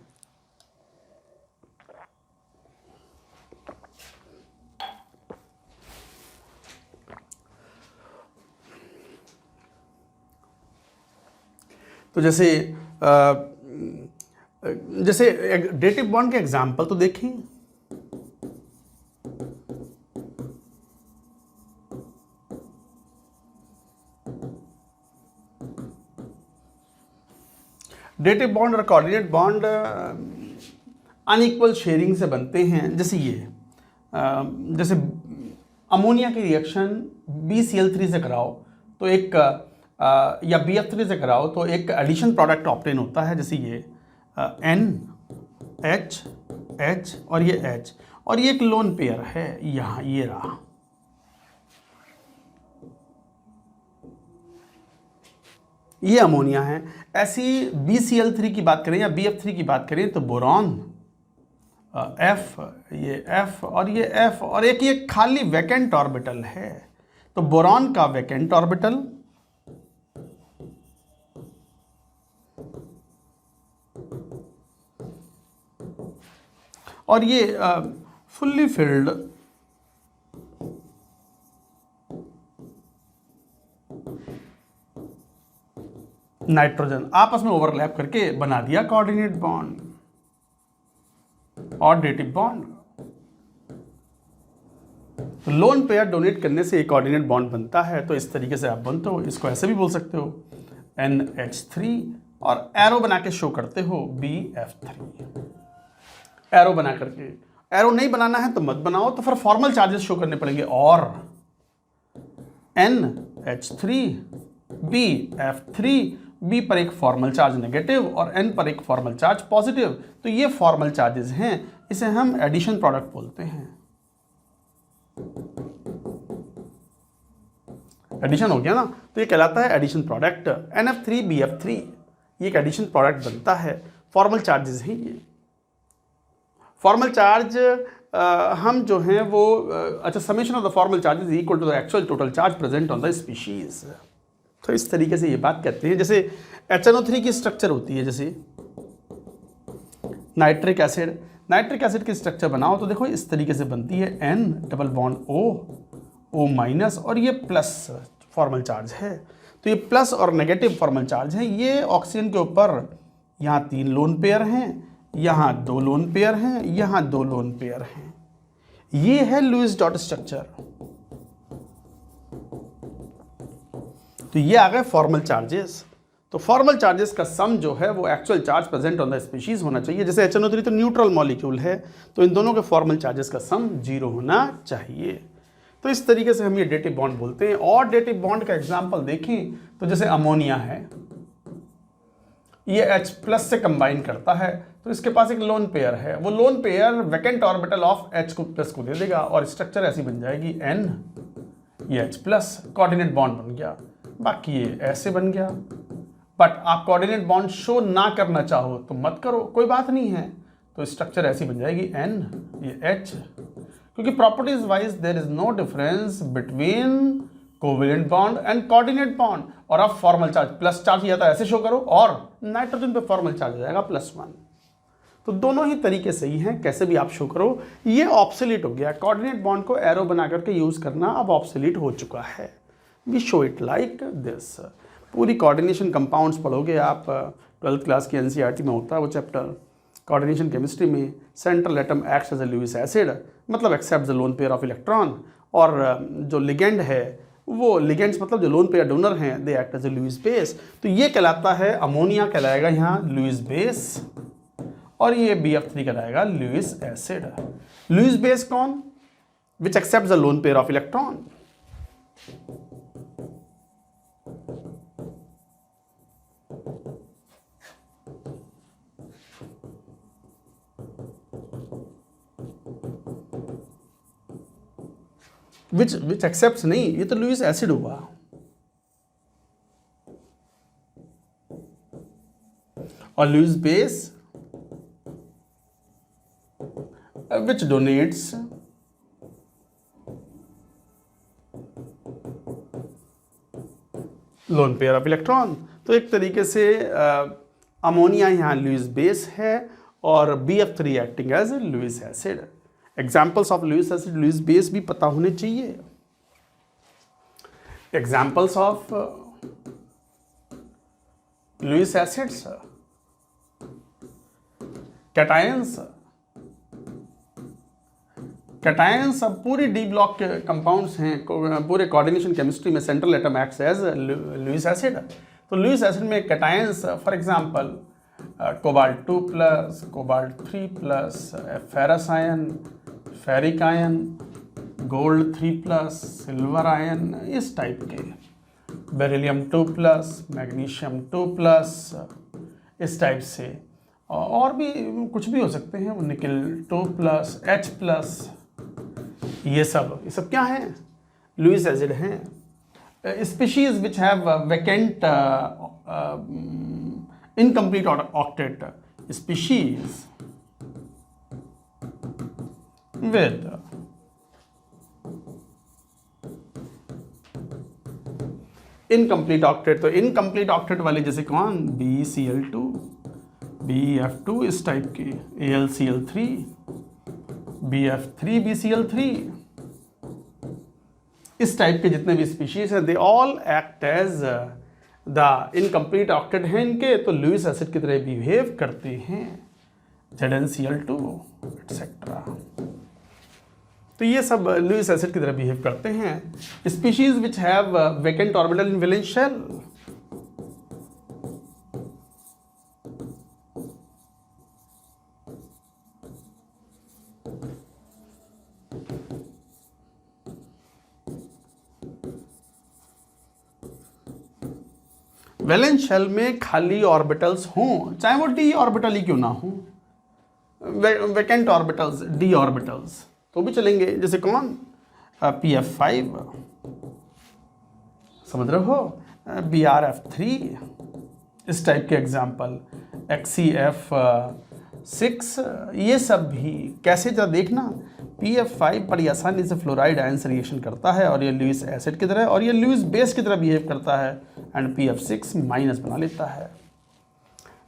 तो जैसे डेटिव बॉन्ड के एग्जाम्पल तो देखें। डेटिव बॉन्ड और कोऑर्डिनेट बॉन्ड अनइक्वल शेयरिंग से बनते हैं। जैसे जैसे अमोनिया की रिएक्शन BCl3 से कराओ तो एक या BF3 से कराओ तो एक एडिशन प्रोडक्ट ऑब्टेन होता है। जैसे ये NH और ये H, और ये एक लोन पेयर है, यहाँ ये रहा। ये अमोनिया है। ऐसी BCl3 की बात करें या BF3 की बात करें तो बोरॉन F, ये F और ये F, और एक ये खाली वैकेंट ऑर्बिटल है। तो बोरॉन का वैकेंट ऑर्बिटल और ये फुल्ली फिल्ड नाइट्रोजन आपस में ओवरलैप करके बना दिया कोऑर्डिनेट बॉन्ड और डेटिव बॉन्ड। तो लोन पेयर डोनेट करने से एक कोऑर्डिनेट बॉन्ड बनता है। तो इस तरीके से आप बनते हो, इसको ऐसे भी बोल सकते हो NH3 और एरो बना के शो करते हो BF3। एरो बना करके, एरो नहीं बनाना है तो मत बनाओ, तो फिर फॉर्मल चार्जेस शो करने पड़ेंगे, और NH3 BF3, B पर एक फॉर्मल चार्ज नेगेटिव और N पर एक फॉर्मल चार्ज पॉजिटिव। तो ये फॉर्मल चार्जेस हैं, इसे हम एडिशन प्रोडक्ट बोलते हैं। एडिशन हो गया ना, तो ये कहलाता है एडिशन प्रोडक्ट। NF3 BF3 ये एक एडिशन प्रोडक्ट बनता है। फॉर्मल चार्जेस हैं ये। फॉर्मल चार्ज हम जो हैं वो अच्छा, summation of the formal charges equal to the actual total charge present on the species. तो इस तरीके से ये बात कहते हैं। जैसे HNO3 की स्ट्रक्चर होती है, जैसे नाइट्रिक एसिड की स्ट्रक्चर बनाओ तो देखो इस तरीके से बनती है, N double bond O minus, और ये प्लस फॉर्मल चार्ज है। तो ये प्लस और नेगेटिव फॉर्मल चार्ज है। ये ऑक्सीजन के ऊपर यहाँ 3 लोन पेयर हैं, यहाँ 2 लोन पेयर हैं, यहाँ 2 लोन पेयर हैं। ये है लुईस डॉट स्ट्रक्चर। तो ये आ गए फॉर्मल चार्जेस। तो फॉर्मल चार्जेस का सम जो है वो actual charge present on the species होना चाहिए। जैसे HNO3 तो न्यूट्रल मॉलिक्यूल है, तो इन दोनों के फॉर्मल चार्जेस का सम 0 होना चाहिए। तो इस तरीके से हम ये डेटिव बॉन्ड बोलते हैं। और डेटिव बॉन्ड का एग्जाम्पल देखें तो जैसे अमोनिया है, ये H प्लस से कंबाइन करता है, तो इसके पास एक लोन पेयर है। वो lone pair vacant orbital of H को प्लस को दे देगा और स्ट्रक्चर ऐसी बन जाएगी N, ये H प्लस, कोऑर्डिनेट बॉन्ड बन गया। बाकी ये ऐसे बन गया। बट आप कोऑर्डिनेट बॉन्ड शो ना करना चाहो तो मत करो, कोई बात नहीं है। तो स्ट्रक्चर ऐसी बन जाएगी N, ये H, क्योंकि properties wise there is no difference between covalent bond and coordinate bond. और अब फॉर्मल चार्ज प्लस चार्ज या तो ऐसे शो करो, और नाइट्रोजन पे फॉर्मल चार्ज आ जाएगा +1। तो दोनों ही तरीके सही हैं, कैसे भी आप शो करो। ये ऑब्सोलीट हो गया। कोऑर्डिनेट बॉन्ड को एरो बना करके यूज करना अब ऑब्सोलीट हो चुका है। We show it like this. पूरी कोऑर्डिनेशन कंपाउंड्स पढ़ोगे आप, 12th क्लास की NCERT में होता है वो चैप्टर। कोऑर्डिनेशन केमिस्ट्री में central atom acts as a Lewis acid, मतलब accept the lone pair of electron, और जो लिगेंड है वो लिगेंड्स मतलब जो लोन पेयर डोनर हैं they act as a Lewis base. तो ये कहलाता है, अमोनिया कहलाएगा यहाँ लुईस बेस, और ये BF3 कहलाएगा लुईस एसिड। लुईस बेस कौन? Which accept the lone pair of electron. Which accepts नहीं, ये तो लुईस एसिड हुआ। और Lewis base which donates lone pair of electron. तो एक तरीके से अमोनिया यहाँ लुईस बेस है और BF3 acting as Lewis acid. Examples of Lewis acid Lewis base भी पता होने चाहिए। Examples of Lewis acids, cations. Cations अब पूरी डी ब्लॉक के कंपाउंड्स हैं, पूरे कोऑर्डिनेशन केमिस्ट्री में central atom acts as Lewis acid. तो लुईस एसिड में cations for example cobalt 2 plus, cobalt 3 plus, ferrous ion, ferric ion, gold 3 plus, silver ion, इस type के, बेरिलियम 2 प्लस, मैग्नीशियम 2 प्लस, इस type से। और भी कुछ भी हो सकते हैं, निकल 2 प्लस, H प्लस, ये सब क्या हैं? लुईस एसिड हैं। Species which have vacant incomplete octet, species with incomplete octet. तो इनकम्प्लीट ऑक्टेट वाले जैसे कौन? BeCl2, BeF2, इस टाइप के, AlCl3, BF3, BCl3, इस टाइप के जितने भी स्पीशीज हैं, they all act as the incomplete octet हैं इनके, तो लुईस एसिड की तरह बिहेव करते हैं, ZnCl2 एटसेट्रा। तो ये सब लुईस एसिड की तरह बिहेव करते हैं। Species which have vacant orbital in valence shell, valence shell में खाली ऑर्बिटल्स हों, चाहे वो d ऑर्बिटल ही क्यों ना हो, वैकेंट ऑर्बिटल्स, d ऑर्बिटल्स तो भी चलेंगे। जैसे कौन? PF5, समझ रहे हो, BrF3, इस टाइप के एग्जाम्पल, XeF6, ये सब भी कैसे जरा देखना। PF5 बड़ी आसानी से फ्लोराइड आयन से रिएक्शन करता है और ये लुईस एसिड की तरह, और ये लुईस बेस की तरह बिहेव करता है, एंड PF6 माइनस बना लेता है।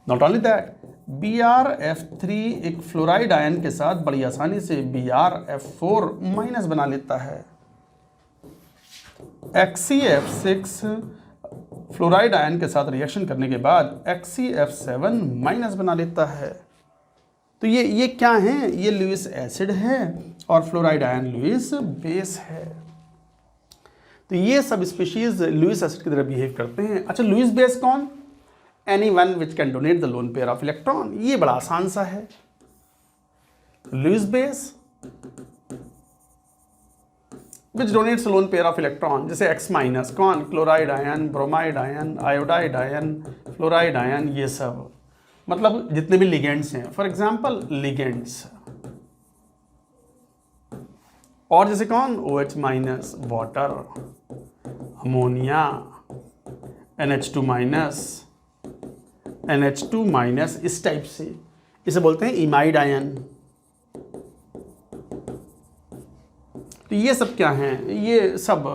नॉट ओनली दैट, BrF3 एक फ्लोराइड आयन के साथ बड़ी आसानी से BrF4 माइनस बना लेता है। XeF6 फ्लोराइड आयन के साथ रिएक्शन करने के बाद XeF7 माइनस बना लेता है। तो ये क्या है? ये लुईस एसिड है और फ्लोराइड आयन लुईस बेस है। तो ये सब स्पीशीज लुईस एसिड की तरह बिहेव करते हैं। अच्छा, लुईस बेस कौन? Anyone which can donate the lone pair of electron. ये बड़ा आसान सा है। Lewis base which donates lone pair of electron, जैसे X माइनस कौन? Chloride ion, bromide ion, iodide ion, fluoride ion, ये सब मतलब जितने भी लिगेंड्स हैं, फॉर एग्जाम्पल लिगेंड्स। और जैसे कौन? OH minus, water, ammonia, NH2 minus, NH2 minus, इस टाइप से, इसे बोलते हैं इमाइड आयन। तो ये सब क्या हैं? ये सब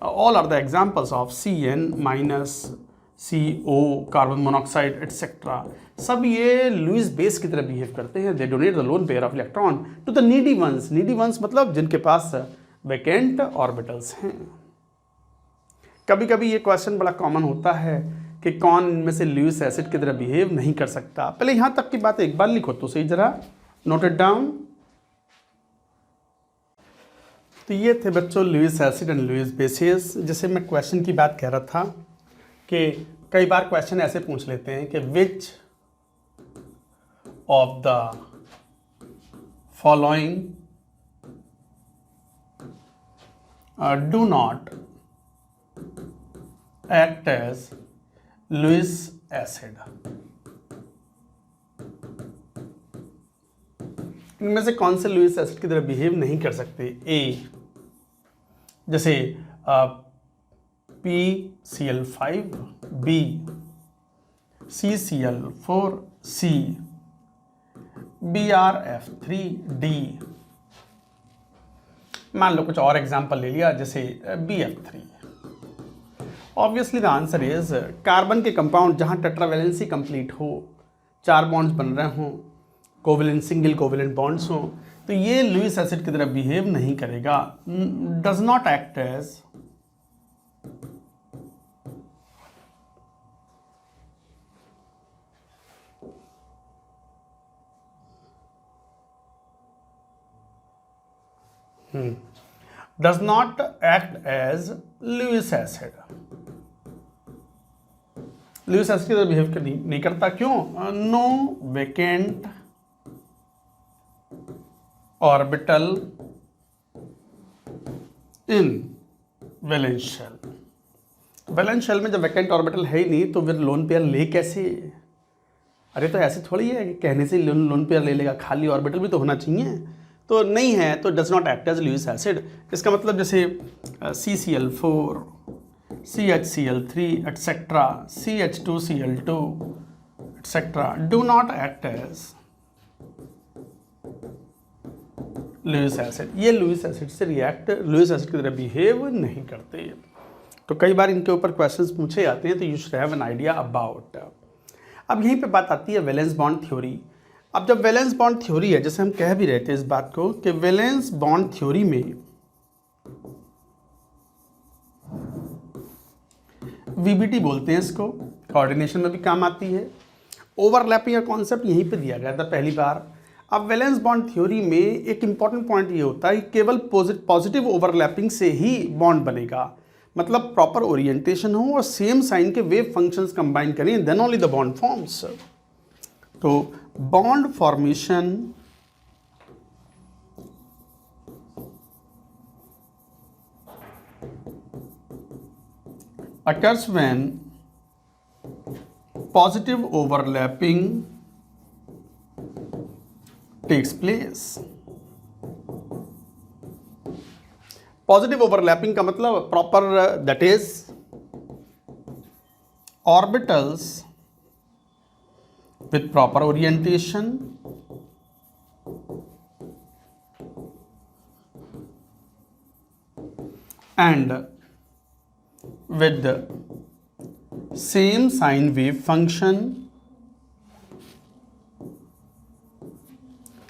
all are the examples of CN minus, CO, carbon monoxide etcetera. सब ये लुईस बेस की तरह बिहेव करते हैं। They donate the lone pair of electron to the needy ones. Needy ones मतलब जिनके पास वैकेंट ऑर्बिटल्स हैं। कभी कभी ये क्वेश्चन बड़ा कॉमन होता है कि कौन इनमें से लुईस एसिड की तरह बिहेव नहीं कर सकता। पहले यहाँ तक की बात एक बार लिखो तो सही, जरा नोट इट डाउन। तो ये थे बच्चों Lewis acid and Lewis bases. जैसे मैं क्वेश्चन की बात कह रहा था कि कई बार क्वेश्चन ऐसे पूछ लेते हैं कि which of the following do not act as Lewis acid. इनमें से कौन से लुईस एसिड की तरह बिहेव नहीं कर सकते? A जैसे PCl5 B, CCl4 C, BrF3 D। मान लो कुछ और एग्जांपल ले लिया, जैसे BF3। Obviously the answer is carbon के कंपाउंड जहां टेट्रावैलेंसी कंप्लीट हो, 4 बॉन्ड्स बन रहे हों, कोवेलेंट सिंगल कोवेलेंट बॉन्ड्स हों, तो ये लुईस एसिड की तरह बिहेव नहीं करेगा, does not act as does not act as Lewis acid। Lewis acid की तरह बिहेव नहीं करता, क्यों? No vacant orbital in valence shell. Valence shell में जब वैकेंट ऑर्बिटल है ही नहीं तो फिर लोन पेयर ले कैसे? अरे तो ऐसे थोड़ी है कि कहने से लोन पेयर ले लेगा, खाली ऑर्बिटल भी तो होना चाहिए। तो नहीं है तो does not act as Lewis acid. इसका मतलब जैसे CCl4, CHCl3 etcetera, CH2Cl2 etcetera do not act as Lewis acid. ये लुईस एसिड से लुईस एसिड की तरह बिहेव नहीं करते। तो कई बार इनके ऊपर क्वेश्चंस पूछे जाते हैं, तो you should have an idea about. अब यहीं पे बात आती है वैलेंस बॉन्ड थ्योरी। अब जब वैलेंस बॉन्ड थ्योरी है, जैसे हम कह भी रहे थे इस बात को कि वैलेंस बॉन्ड थ्योरी में VBT बोलते हैं इसको, कोऑर्डिनेशन में भी काम आती है। ओवरलैपिंग का कॉन्सेप्ट यहीं पे दिया गया था पहली बार। अब वैलेंस बॉन्ड थ्योरी में एक इंपॉर्टेंट पॉइंट ये होता है कि केवल पॉजिटिव ओवरलैपिंग से ही बॉन्ड बनेगा, मतलब प्रॉपर ओरिएंटेशन हो और सेम साइन के वेव फंक्शंस कंबाइन करें, then only the bond forms. तो bond formation occurs when positive overlapping takes place। Positive overlapping का मतलब proper, that is orbitals with proper orientation and with the same sine wave function,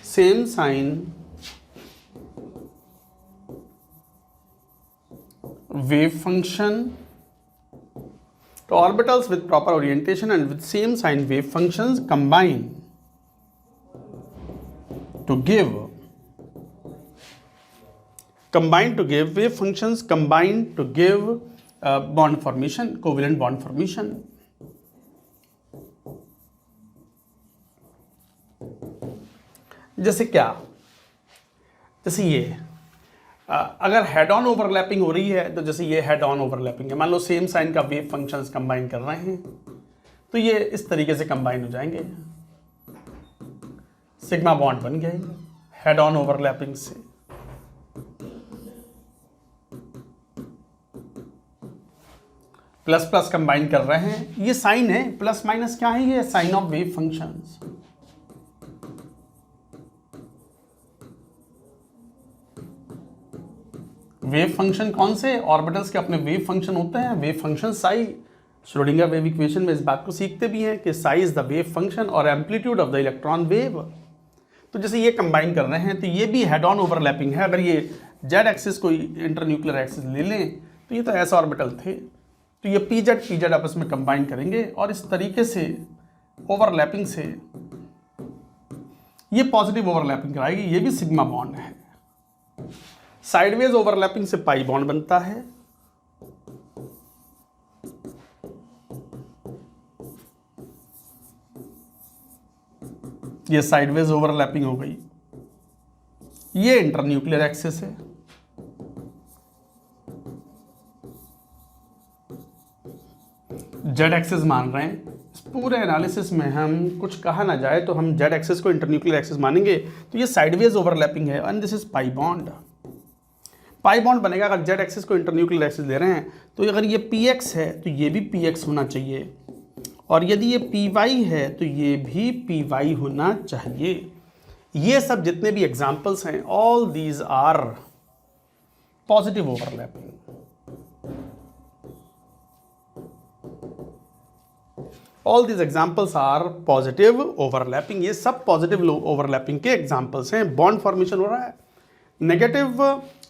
same sine wave function, तो orbitals with proper orientation and with same sign wave functions combine to give wave functions combine to give bond formation, covalent bond formation। जैसे क्या? जैसे ये अगर head on overlapping हो रही है, तो जैसे ये हेड ऑन ओवरलैपिंग है, मान लो सेम साइन का वेव फंक्शंस कंबाइन कर रहे हैं, तो ये इस तरीके से कंबाइन हो जाएंगे, सिग्मा बॉन्ड बन गए हेड ऑन ओवरलैपिंग से। प्लस प्लस कंबाइन कर रहे हैं, ये साइन है, प्लस माइनस क्या है? ये sign of wave functions. Wave function कौन से? ऑर्बिटल्स के अपने वेव फंक्शन होते हैं, wave function psi. Schrodinger wave equation में इस बात को सीखते भी हैं कि psi is the wave function और amplitude of the electron wave. तो जैसे ये कंबाइन कर रहे हैं, तो ये भी हेड ऑन ओवरलैपिंग है। अगर ये जेड एक्सिस कोई इंटरन्यूक्लियर एक्सिस ले लें, तो ये तो एस ऑर्बिटल थे, तो ये पीजेड आपस में कंबाइन करेंगे और इस तरीके से ओवरलैपिंग से ये पॉजिटिव ओवरलैपिंग कराएगी। ये भी सिग्मा बॉन्ड है। साइडवेज ओवरलैपिंग से पाई बॉन्ड बनता है। ये साइडवेज ओवरलैपिंग हो गई। ये इंटरन्यूक्लियर एक्सिस है। जेड एक्सिस मान रहे हैं। इस पूरे एनालिसिस में हम कुछ कहा ना जाए तो हम जेड एक्सिस को इंटरन्यूक्लियर एक्सिस मानेंगे। तो ये साइडवेज ओवरलैपिंग है and this is pi bond. Pi bond बनेगा अगर जेड एक्सिस को इंटरन्यूक्लियर एक्सिस ले रहे हैं, तो अगर ये पी एक्स है तो ये भी पी एक्स होना चाहिए, और यदि ये पी वाई है तो ये भी पी वाई होना चाहिए। ये सब जितने भी एग्जाम्पल्स हैं, all these are positive overlapping. All these examples are positive overlapping. ये सब पॉजिटिव ओवरलैपिंग के एग्जाम्पल्स हैं। बॉन्ड फॉर्मेशन हो रहा है। Negative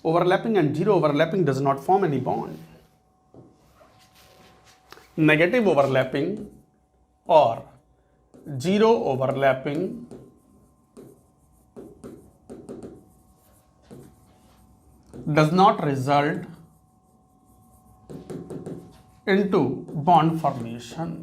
overlapping and zero overlapping does not form any bond. Negative overlapping और zero overlapping does not result into bond formation.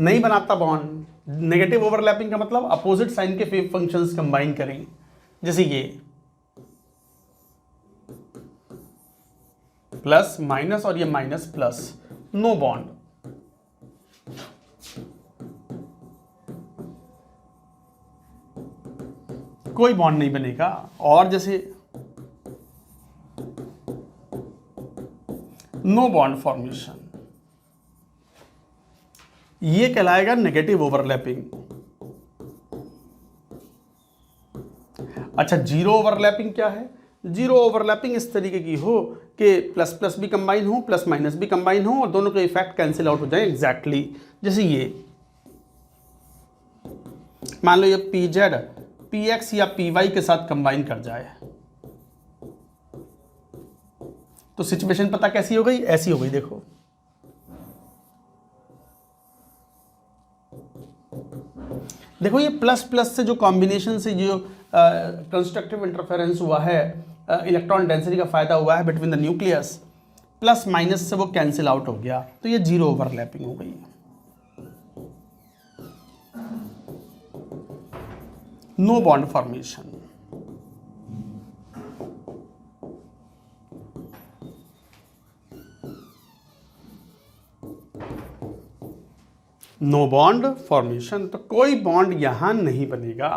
नहीं बनाता बॉन्ड। नेगेटिव ओवरलैपिंग का मतलब अपोजिट साइन के वेव फंक्शंस कंबाइन करें, जैसे ये प्लस माइनस और ये माइनस प्लस, नो बॉन्ड। कोई बॉन्ड नहीं बनेगा। और जैसे नो बॉन्ड फॉर्मेशन, ये कहलाएगा नेगेटिव ओवरलैपिंग। अच्छा, जीरो ओवरलैपिंग क्या है? जीरो ओवरलैपिंग इस तरीके की हो कि प्लस प्लस भी कंबाइन हो, प्लस माइनस भी कंबाइन हो और दोनों के इफेक्ट कैंसिल आउट हो जाए एग्जैक्टली। जैसे ये मान लो ये पी जेड पी एक्स या पी वाई के साथ कंबाइन कर जाए, तो सिचुएशन पता कैसी हो गई? ऐसी हो गई। देखो देखो, ये प्लस प्लस से जो कॉम्बिनेशन से जो कंस्ट्रक्टिव इंटरफेरेंस हुआ है, इलेक्ट्रॉन डेंसिटी का फायदा हुआ है between the nucleus, plus minus से वो कैंसिल आउट हो गया, तो ये जीरो ओवरलैपिंग हो गई। No bond formation. No bond formation, तो कोई बॉन्ड यहां नहीं बनेगा।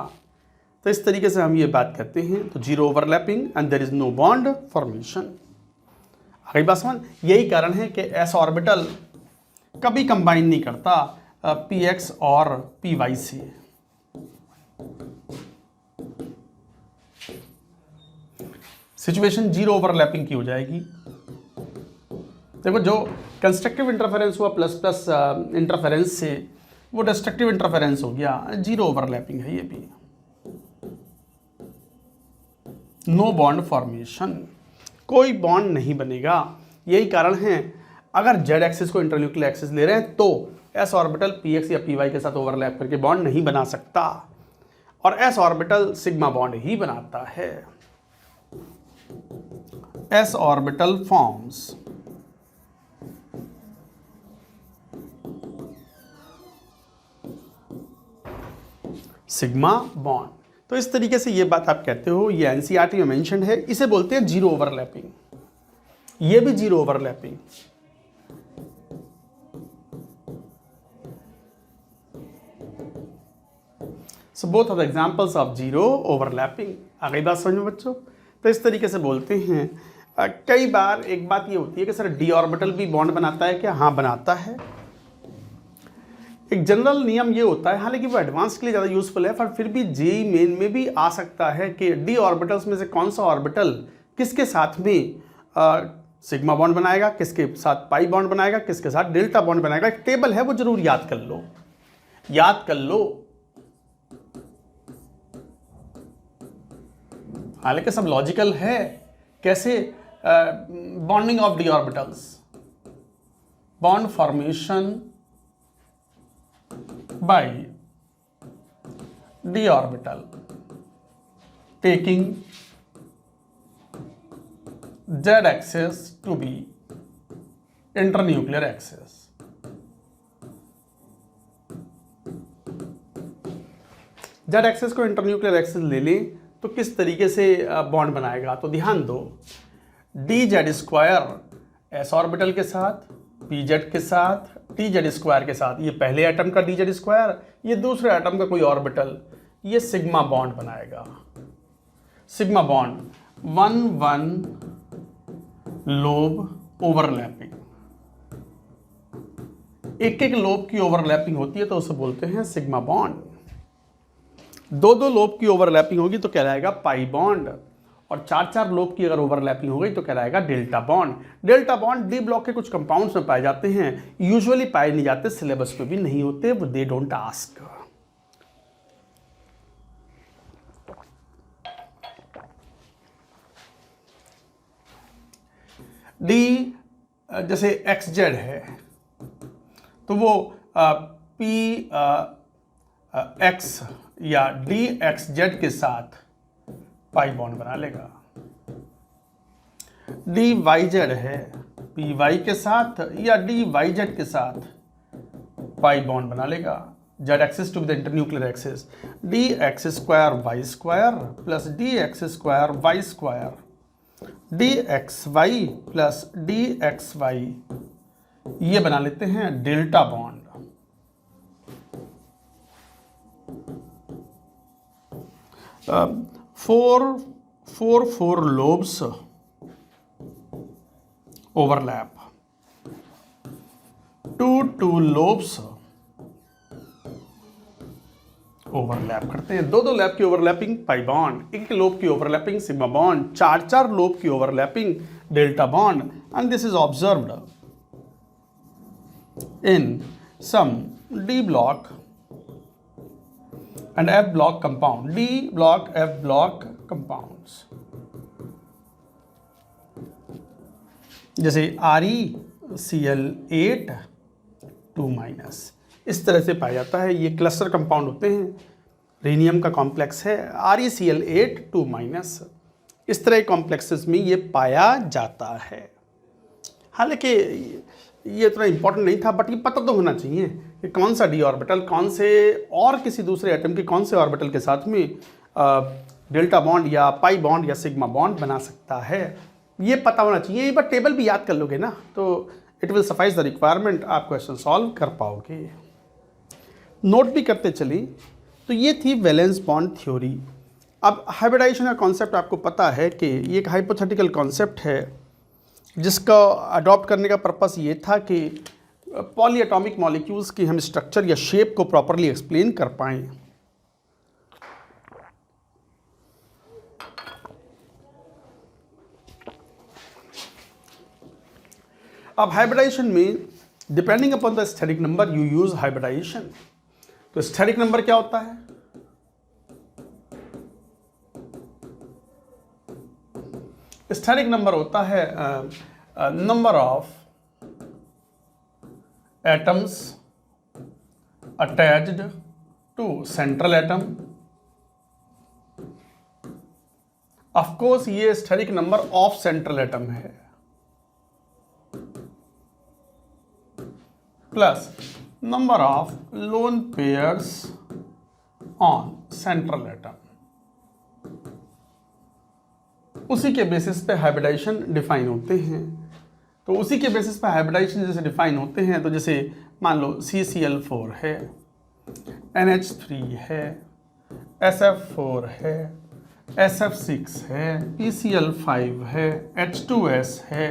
तो इस तरीके से हम ये बात करते हैं। तो zero overlapping and there is no bond formation. आगे बात समझ। यही कारण है कि एस ऑर्बिटल कभी कंबाइन नहीं करता पी एक्स और पी वाई से। सिचुएशन जीरो ओवरलैपिंग की हो जाएगी। देखो, जो कंस्ट्रक्टिव इंटरफेरेंस हुआ प्लस प्लस इंटरफेरेंस से, वो डिस्ट्रक्टिव इंटरफेरेंस हो गया, जीरो ओवरलैपिंग है ये भी। नो बॉन्ड फॉर्मेशन, कोई बॉन्ड नहीं बनेगा। यही कारण है अगर जेड एक्सिस को इंटरन्यूक्लियर एक्सिस ले रहे हैं तो एस ऑर्बिटल पी एक्स या पी वाई के साथ ओवरलैप करके बॉन्ड नहीं बना सकता, और एस ऑर्बिटल सिग्मा बॉन्ड ही बनाता है। S orbital forms sigma bond. तो इस तरीके से ये बात आप कहते हो, ये एनसीईआरटी में मेंशन्ड है। इसे बोलते हैं जीरो ओवरलैपिंग। ये भी zero overlapping. So both are the examples of zero overlapping. आ गई बात समझ में बच्चों? तो इस तरीके से बोलते हैं। कई बार एक बात ये होती है कि सर डी ऑर्बिटल भी बॉन्ड बनाता है क्या? हाँ, बनाता है। एक जनरल नियम ये होता है, हालांकि वो एडवांस के लिए ज़्यादा यूजफुल है, पर फिर भी जेईई मेन में भी आ सकता है कि डी ऑर्बिटल्स में से कौन सा ऑर्बिटल किसके साथ में सिग्मा बॉन्ड बनाएगा, किसके साथ पाई बॉन्ड बनाएगा, किसके साथ डेल्टा बॉन्ड बनाएगा। एक टेबल है, वो जरूर याद कर लो, याद कर लो। हालांकि सब लॉजिकल है। कैसे? Bonding of D orbitals, bond formation by d orbital taking z axis to be internuclear axis। z axis को इंटरन्यूक्लियर एक्सिस ले लें तो किस तरीके से बॉन्ड बनाएगा? तो ध्यान दो, D Z square S orbital के साथ, पी जेड के साथ, टी जेड स्क्वायर के साथ, ये पहले एटम का डी जेड स्क्वायर, ये दूसरे एटम का कोई ऑर्बिटल, ये सिग्मा बॉन्ड बनाएगा। सिग्मा बॉन्ड 1 लोब ओवरलैपिंग, एक एक लोब की ओवरलैपिंग होती है तो उसे बोलते हैं सिग्मा बॉन्ड। 2 लोब की ओवरलैपिंग होगी तो कहलाएगा पाई बॉन्ड, और 4 लोब की अगर ओवरलैपिंग हो गई तो कहलाएगा delta bond. Delta bond D block के कुछ कंपाउंड्स में पाए जाते हैं, यूजुअली पाए नहीं जाते, सिलेबस पे भी नहीं होते, वो दे डोंट आस्क। डी जैसे एक्स जेड है तो वो पी एक्स या डी एक्स जेड के साथ पाई बॉन्ड बना लेगा। डी वाई जेड है पी वाई के साथ या डी वाई जेड के साथ पाई बॉन्ड बना लेगा। Z axis to the internuclear axis, d x square y square plus d x square y square, d x y plus d x y, ये बना लेते हैं delta bond. Four lobes overlap, 2 lobes overlap करते हैं। 2 lobe की overlapping pi bond, एक lobe की overlapping sigma bond, 4 lobe की overlapping delta bond, and this is observed in some d block and F block compound, D block F block compounds, जैसे ReCl8 2-, इस तरह से पाया जाता है। ये क्लस्टर कंपाउंड होते हैं, रेनियम का कॉम्प्लेक्स है ReCl8 2-, इस तरह के कॉम्प्लेक्सेस में ये पाया जाता है। हालांकि ये इतना इंपॉर्टेंट नहीं था, बट ये पता तो होना चाहिए कि कौन सा डी ऑर्बिटल कौन से और किसी दूसरे एटम के कौन से ऑर्बिटल के साथ में डेल्टा बॉन्ड या पाई बॉन्ड या सिग्मा बॉन्ड बना सकता है, ये पता होना चाहिए। एक बार टेबल भी याद कर लोगे ना तो it will suffice the requirement, आप क्वेश्चन सॉल्व कर पाओगे। नोट भी करते चली। तो ये थी वैलेंस बॉन्ड थ्योरी। अब हाइब्रिडाइजेशन का कॉन्सेप्ट आपको पता है कि ये एक हाइपोथेटिकल कॉन्सेप्ट है जिसका अडॉप्ट करने का पर्पस ये था कि पॉली एटॉमिक मॉलिक्यूल्स की हम स्ट्रक्चर या शेप को प्रॉपरली एक्सप्लेन कर पाएँ। अब हाइब्रिडाइजेशन में depending upon the steric number you use hybridization. तो स्टेरिक नंबर क्या होता है? स्टेरिक नंबर होता है number of atoms attached to central atom. Of course ये steric number of central atom है, plus number of lone pairs on central atom. उसी के बेसिस पे हाइब्रिडाइजेशन डिफाइन होते हैं। तो उसी के बेसिस पे हाइब्रिडाइजेशन जैसे डिफाइन होते हैं, तो जैसे मान लो CCl4 है, NH3 है, SF4 है, SF6 है, PCl5 है, H2S है,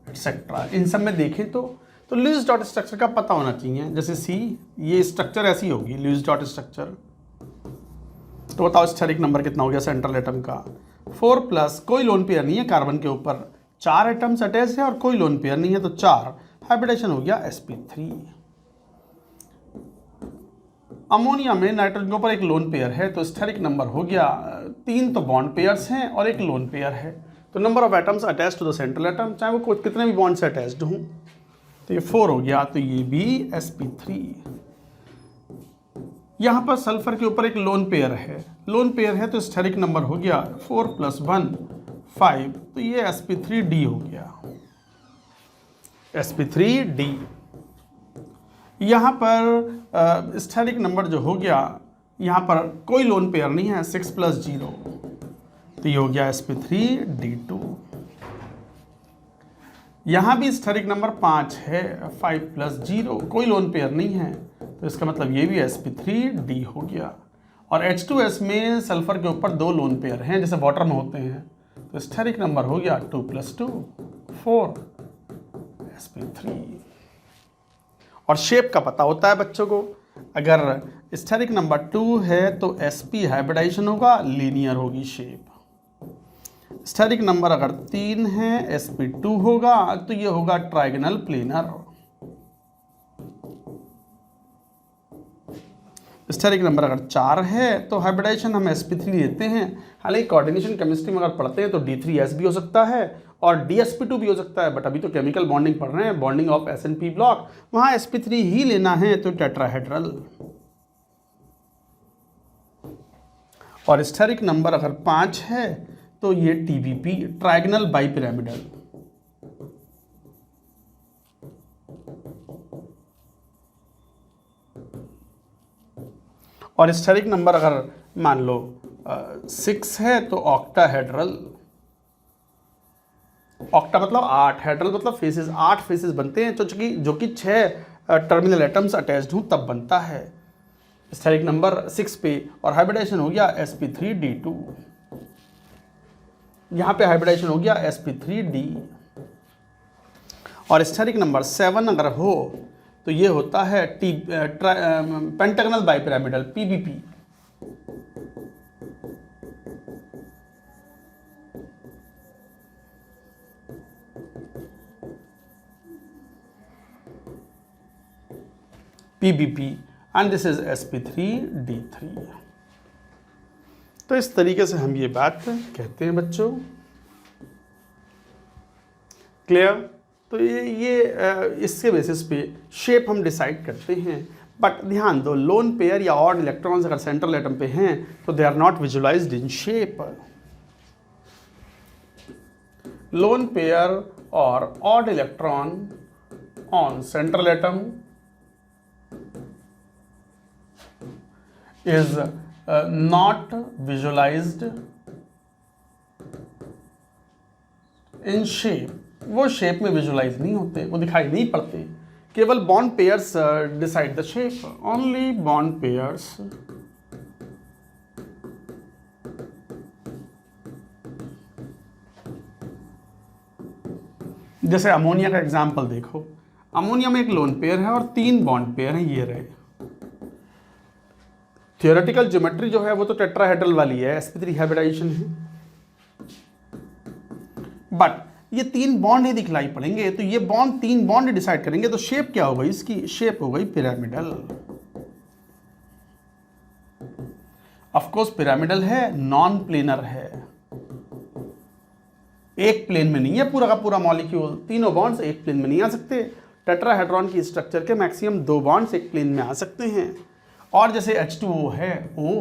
एटसेट्रा। इन सब में देखें तो लुईस डॉट स्ट्रक्चर का पता होना चाहिए। जैसे C, ये स्ट्रक्चर ऐसी होगी लुईस डॉट स्ट्रक्चर। तो बताओ स्टेरिक नंबर कितना हो गया सेंट्रल एटम का? 4 प्लस, कोई लोन पेयर नहीं है कार्बन के ऊपर, 4 एटम्स अटैच है और कोई लोन पेयर नहीं है, तो 4 हाइब्रिडेशन हो गया sp3। अमोनिया में नाइट्रोजन के ऊपर एक लोन पेयर है, तो स्टेरिक नंबर हो गया 3 तो बॉन्ड पेयर्स हैं और एक लोन पेयर है, तो number of atoms attach to the central atom, चाहे वो कितने भी बॉन्ड से अटैच्ड हों। तो ये 4 हो गया, तो ये भी sp3। यहाँ पर सल्फर के ऊपर एक लोन पेयर है, तो स्टेरिक नंबर हो गया 4 + 1 5, तो ये sp3d हो गया, sp3d। यहाँ पर स्टेरिक नंबर जो हो गया, यहाँ पर कोई लोन पेयर नहीं है, 6 + 0, तो ये हो गया sp3d2। यहाँ भी स्टेरिक नंबर 5 है, 5 + 0, कोई लोन पेयर नहीं है, तो इसका मतलब ये भी sp3d हो गया। और H2S में सल्फर के ऊपर 2 लोन पेयर हैं जैसे वाटर में होते हैं, तो स्टेरिक नंबर हो गया 2 + 2 4 sp3। और शेप का पता होता है बच्चों को, अगर स्टेरिक नंबर 2 है तो sp हाइब्रिडाइजेशन होगा, लीनियर होगी शेप। स्टेरिक नंबर अगर 3 है sp2 होगा, तो ये होगा ट्राइगोनल प्लेनर। स्टेरिक नंबर अगर 4 है तो हाइब्रिडाइजेशन हम sp3 लेते हैं। हालांकि कोऑर्डिनेशन केमिस्ट्री में अगर पढ़ते हैं तो d3s भी हो सकता है और dsp2 भी हो सकता है, बट अभी तो केमिकल बॉन्डिंग पढ़ रहे हैं, बॉन्डिंग ऑफ SN_P ब्लॉक, वहां sp3 ही लेना है, तो टेट्राहेड्रल। और स्टेरिक नंबर अगर 5 है तो ये TBP, ट्राइगोनल बाइपिरामिडल। और स्टेरिक नंबर अगर मान लो 6 है तो ऑक्टाहेड्रल। ऑक्टा मतलब 8, हेड्रल मतलब फेसेस, 8 फेसेस बनते हैं, तो जो कि 6 टर्मिनल एटम्स अटैच्ड हों तब बनता है। स्टेरिक नंबर 6 पे और हाइब्रिडाइजेशन हो गया sp3d2। यहाँ पे हाइब्रिडाइजेशन हो गया sp3d। और स्टेरिक नंबर 7 अगर हो तो ये होता है pentagonal bipyramidal, PBP। PBP and this is sp3d3। तो इस तरीके से हम ये बात कहते हैं बच्चों। क्लियर? तो ये इसके बेसिस पे शेप हम डिसाइड करते हैं। बट ध्यान दो, लोन पेयर या ऑड इलेक्ट्रॉन्स अगर सेंट्रल एटम पे हैं तो they are not visualized in shape. Lone pair और odd electron on central atom is not visualized in shape। वो शेप में विजुलाइज नहीं होते, वो दिखाई नहीं पड़ते। केवल bond pairs decide the shape, only bond pairs. जैसे अमोनिया का एग्जांपल देखो, अमोनिया में एक लोन पेयर है और 3 बॉन्ड पेयर हैं, ये रहे। थियोरेटिकल ज्योमेट्री जो है वो तो टेट्राहेड्रल वाली है, sp3 हाइब्रिडाइजेशन है, बट ये 3 बॉन्ड ही दिखलाई पड़ेंगे, तो ये बॉन्ड 3 बॉन्ड डिसाइड करेंगे, तो शेप क्या हो गई इसकी? शेप हो गई पिरामिडल। ऑफ कोर्स पिरामिडल है, नॉन प्लेनर है, एक प्लेन में नहीं है पूरा का पूरा मॉलिक्यूल, तीनों बॉन्ड्स एक प्लेन में नहीं आ सकते। टेट्राहेड्रॉन की स्ट्रक्चर के मैक्सिमम 2 बॉन्ड्स एक प्लेन में आ सकते हैं। और जैसे H2O है, O,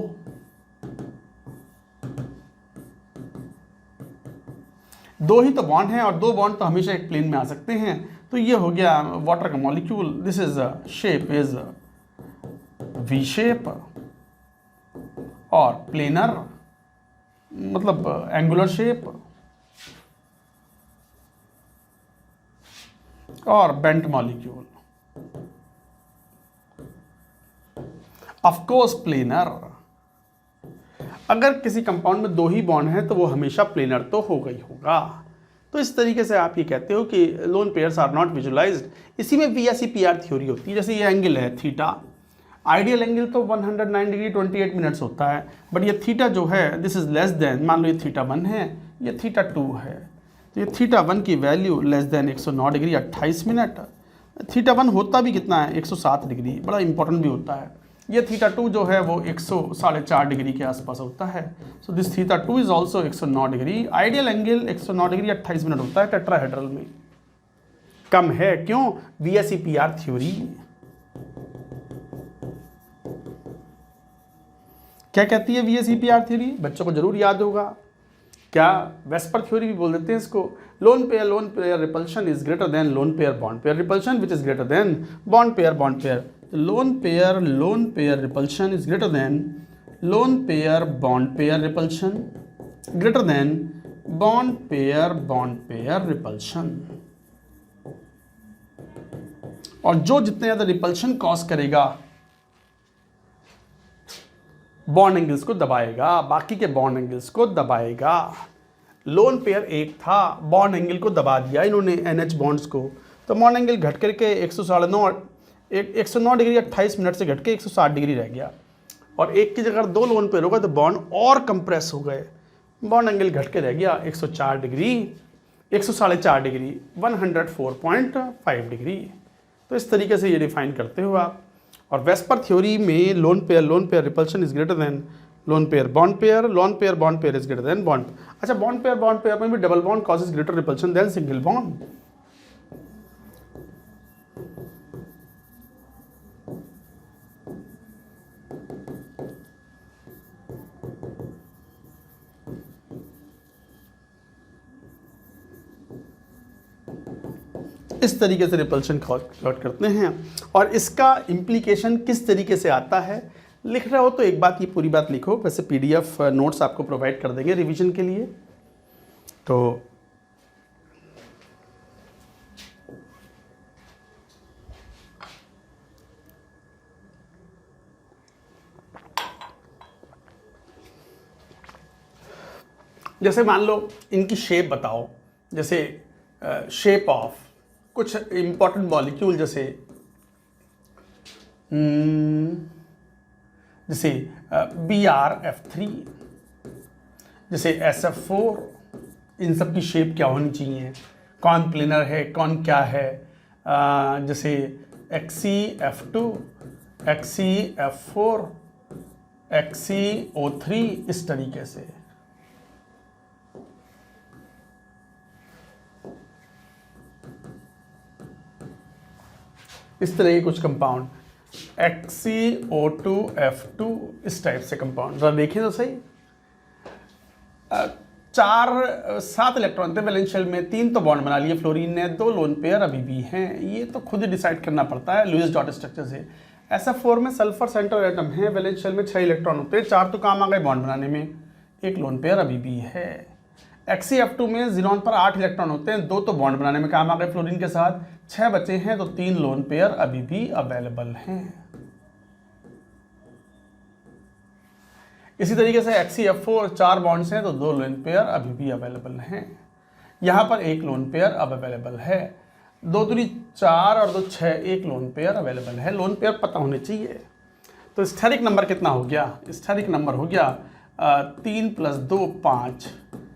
दो ही तो बॉन्ड हैं और 2 बॉन्ड तो हमेशा एक प्लेन में आ सकते हैं, तो ये हो गया वाटर का molecule. This is shape is V shape और प्लेनर मतलब एंगुलर शेप और bent molecule. Of course planar, अगर किसी कंपाउंड में 2 ही बॉन्ड हैं तो वो हमेशा प्लेनर तो होगा ही होगा। तो इस तरीके से आप ये कहते हो कि lone pairs are not visualised. इसी में VSEPR थ्योरी होती है। जैसे ये एंगल है थीटा, आइडियल एंगल तो 109 डिग्री 28 मिनट्स होता है, बट ये थीटा जो है दिस इज लेस देन, मान लो ये थीटा 1 है, ये थीटा 2 है, तो ये थीटा 1 की value less than 109 degree 28 minute. Theta 1 होता भी कितना है? 107 डिग्री, बड़ा इंपॉर्टेंट भी होता है। ये थीटा 2 जो है वो 104.5 डिग्री के आसपास होता है। So this theta 2 is also 109 degree. Ideal angle 109 degree 28 minute होता है टेट्राहेड्रल में, कम है। क्यों? VSEPR theory. क्या कहती है VSEPR थ्योरी? बच्चों को जरूर याद होगा, क्या वेस्पर थ्योरी भी बोल देते हैं इसको। Loan pair repulsion is greater than lone pair bond pair repulsion which is greater than bond pair. Loan pair repulsion is greater than lone pair bond pair repulsion greater than bond pair repulsion। और जो जितने ज़्यादा repulsion cause करेगा bond angles को दबाएगा, बाकी के bond angles को दबाएगा। Lone pair एक था, बॉन्ड एंगल को दबा दिया इन्होंने NH बॉन्ड्स को, तो बॉन्ड एंगल घट करके 109 डिग्री 28 मिनट से घट के 160 डिग्री रह गया। और एक की जगह 2 लोन पेयर होगा तो बॉन्ड और कंप्रेस हो गए, बॉन्ड एंगल घट के रह गया 104 डिग्री 104.5 डिग्री 104.5 डिग्री। तो इस तरीके से ये डिफाइन करते हो आप। और वेस्पर थ्योरी में lone pair repulsion is greater than lone pair bond pair is greater than bond. अच्छा, बॉन्ड पेयर में भी double bond causes greater repulsion than single bond. इस तरीके से रिपल्शन प्लॉट करते हैं। और इसका इम्प्लीकेशन किस तरीके से आता है, लिख रहे हो तो एक बात, ये पूरी बात लिखो, वैसे PDF नोट्स आपको प्रोवाइड कर देंगे रिवीजन के लिए। तो जैसे मान लो इनकी शेप बताओ, जैसे शेप ऑफ कुछ इंपॉर्टेंट मॉलिक्यूल, जैसे BrF3, जैसे SF4, इन सब की शेप क्या होनी चाहिए, कौन प्लेनर है कौन क्या है, जैसे XeF2, XeF4, XeO3, इस तरीके से। इस तरह के कुछ कंपाउंड XeO2F2, इस टाइप से कंपाउंड जरा देखें तो सही। 7 इलेक्ट्रॉन थे वैलेंस शेल में, 3 तो बॉन्ड बना लिए फ्लोरीन ने, 2 लोन पेयर अभी भी हैं। ये तो खुद ही डिसाइड करना पड़ता है लुईस डॉट स्ट्रक्चर से। SF4 में सल्फर सेंट्रल एटम है, वैलेंस शेल में 6 इलेक्ट्रॉन होते हैं, 4 तो काम आ गए बॉन्ड बनाने में, 1 लोन पेयर अभी भी है। XeF2 में जीनॉन पर 8 इलेक्ट्रॉन होते हैं, 2 तो बॉन्ड बनाने में काम आ गए फ्लोरीन के साथ, 6 बचे हैं, तो 3 लोन पेयर अभी भी अवेलेबल हैं। इसी तरीके से XeF4 4 बॉन्ड्स हैं, तो 2 लोन पेयर अभी भी अवेलेबल हैं। यहाँ पर 1 लोन पेयर अब अवेलेबल है, 2 दूनी 4 और 2 6, 1 लोन पेयर अवेलेबल है। लोन पेयर पता होने चाहिए। तो स्टेरिक नंबर कितना हो गया, स्टेरिक नंबर हो गया 3 + 2 5,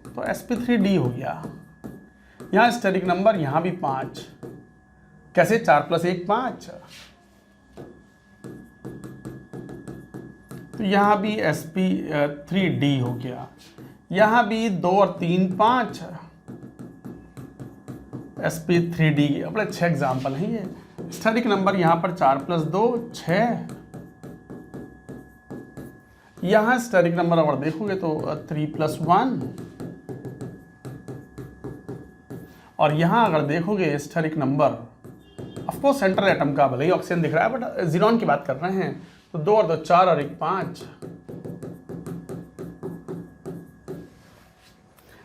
तो sp3d हो गया। यहाँ स्टेरिक नंबर, यहाँ भी 5, कैसे 4 + 1 5, तो यहाँ भी sp3d हो गया। यहाँ भी 2 और 3 5, sp3d। अपने 6 एग्जाम्पल हैं ये। स्टेरिक नंबर यहाँ पर 4 + 2 6, यहाँ स्टेरिक नंबर अगर देखोगे तो 3 + 1, और यहाँ अगर देखोगे steric number, of course central atom का भले ही ऑक्सीजन दिख रहा है बट जीनॉन की बात कर रहे हैं, तो 2 और 2 4 और 1 5।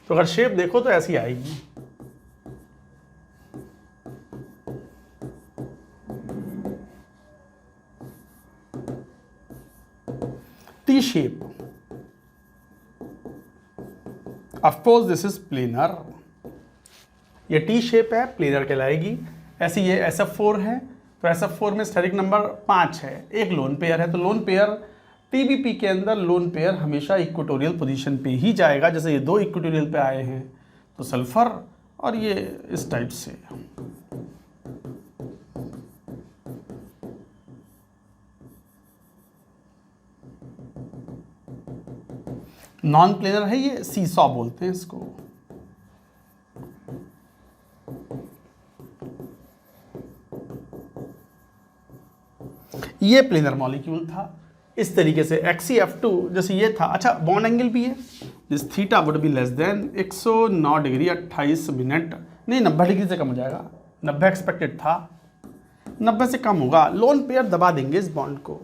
तो अगर शेप देखो तो ऐसी आएगी। T shape, of course this is planar, ये टी शेप है, प्लेनर कहलाएगी। ऐसी ये SF4 है, तो SF4 में स्टेरिक नंबर 5 है, 1 लोन पेयर है, तो लोन पेयर TBP के अंदर लोन पेयर हमेशा इक्वेटोरियल पोजीशन पे ही जाएगा। जैसे ये 2 इक्वेटोरियल पे आए हैं, तो सल्फर, और ये इस टाइप से। नॉन प्लेनर है ये, सीसॉ बोलते हैं इसको। ये प्लेनर मॉलिक्यूल था। इस तरीके से XeF2 जैसे ये था। अच्छा, बॉन्ड एंगल भी है, this theta would be less than 109 degree 28 minute, नहीं 90 डिग्री से कम हो जाएगा, 90 एक्सपेक्टेड था, 90 से कम होगा। लोन पेयर दबा देंगे इस बॉन्ड को।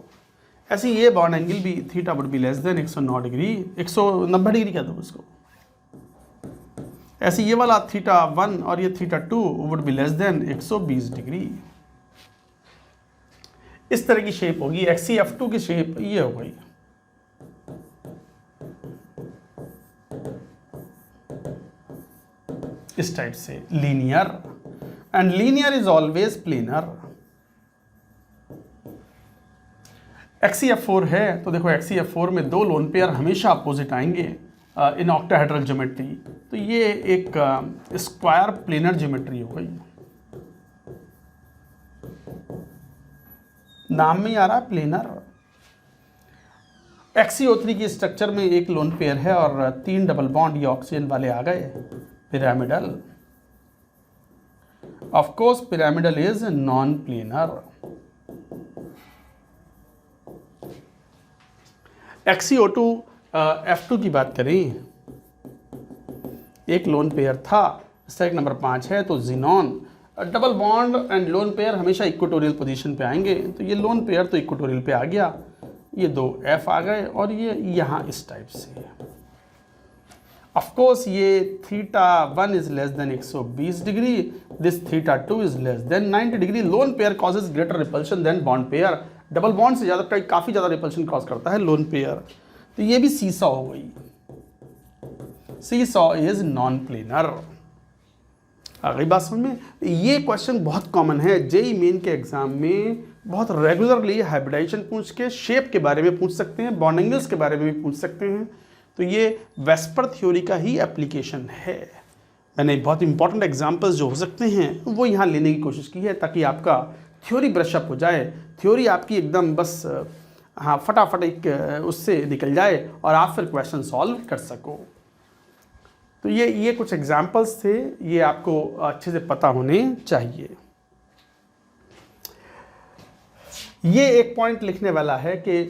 ऐसे ये बॉन्ड एंगल भी theta would be less than 109 degree, 190 degree कह दो उसको। ऐसे ये वाला थीटा 1 और ये theta 2 would be less than 120 degree. इस तरह की शेप होगी, XeF2 की शेप ये हो गई। इस टाइप से linear, and linear is always planar. XeF4 है तो देखो XeF4 में दो लोन पेयर हमेशा अपोजिट आएंगे इन ऑक्टाहेड्रल ज्योमेट्री, तो ये एक स्क्वायर प्लेनर ज्योमेट्री हो गई। नाम में ही आ रहा है प्लेनर। XeO3 की स्ट्रक्चर में एक लोन पेयर है और 3 डबल बॉन्ड ये ऑक्सीजन वाले आ गए, pyramidal. Of course pyramidal is non planar. XeO2 F2 की बात करें, एक लोन पेयर था, स्ट्राइक नंबर 5 है, तो xenon double bond and lone pair हमेशा इक्वेटोरियल पोजीशन पे आएंगे, तो ये लोन पेयर तो इक्वेटोरियल पे आ गया, ये दो F आ गए और ये यहाँ इस टाइप से। ऑफ कोर्स ये θ1 is less than 120 degree, this θ2 is less than 90 degree. Lone pair causes greater repulsion than bond pair, double bond से ज़्यादा काफ़ी ज़्यादा रिपल्शन कॉज करता है लोन पेयर, तो ये भी सीसॉ हो गई। Seesaw is non planar. आ गई बात समझ में? ये क्वेश्चन बहुत कॉमन है, जेई मेन के एग्जाम में बहुत रेगुलरली हाइब्रिडाइजेशन पूछ के शेप के बारे में पूछ सकते हैं, बॉन्ड एंगल्स के बारे में भी पूछ सकते हैं, तो ये वेस्पर थ्योरी का ही एप्लीकेशन है। मैंने बहुत इंपॉर्टेंट एग्जाम्पल्स जो हो सकते हैं वो यहाँ लेने की कोशिश की है ताकि आपका थ्योरी ब्रशअप हो जाए, थ्योरी आपकी एकदम बस हाँ फटाफट एक उससे निकल जाए और आप फिर क्वेश्चन सॉल्व कर सको। तो ये कुछ एग्जाम्पल्स थे, ये आपको अच्छे से पता होने चाहिए। ये एक पॉइंट लिखने वाला है कि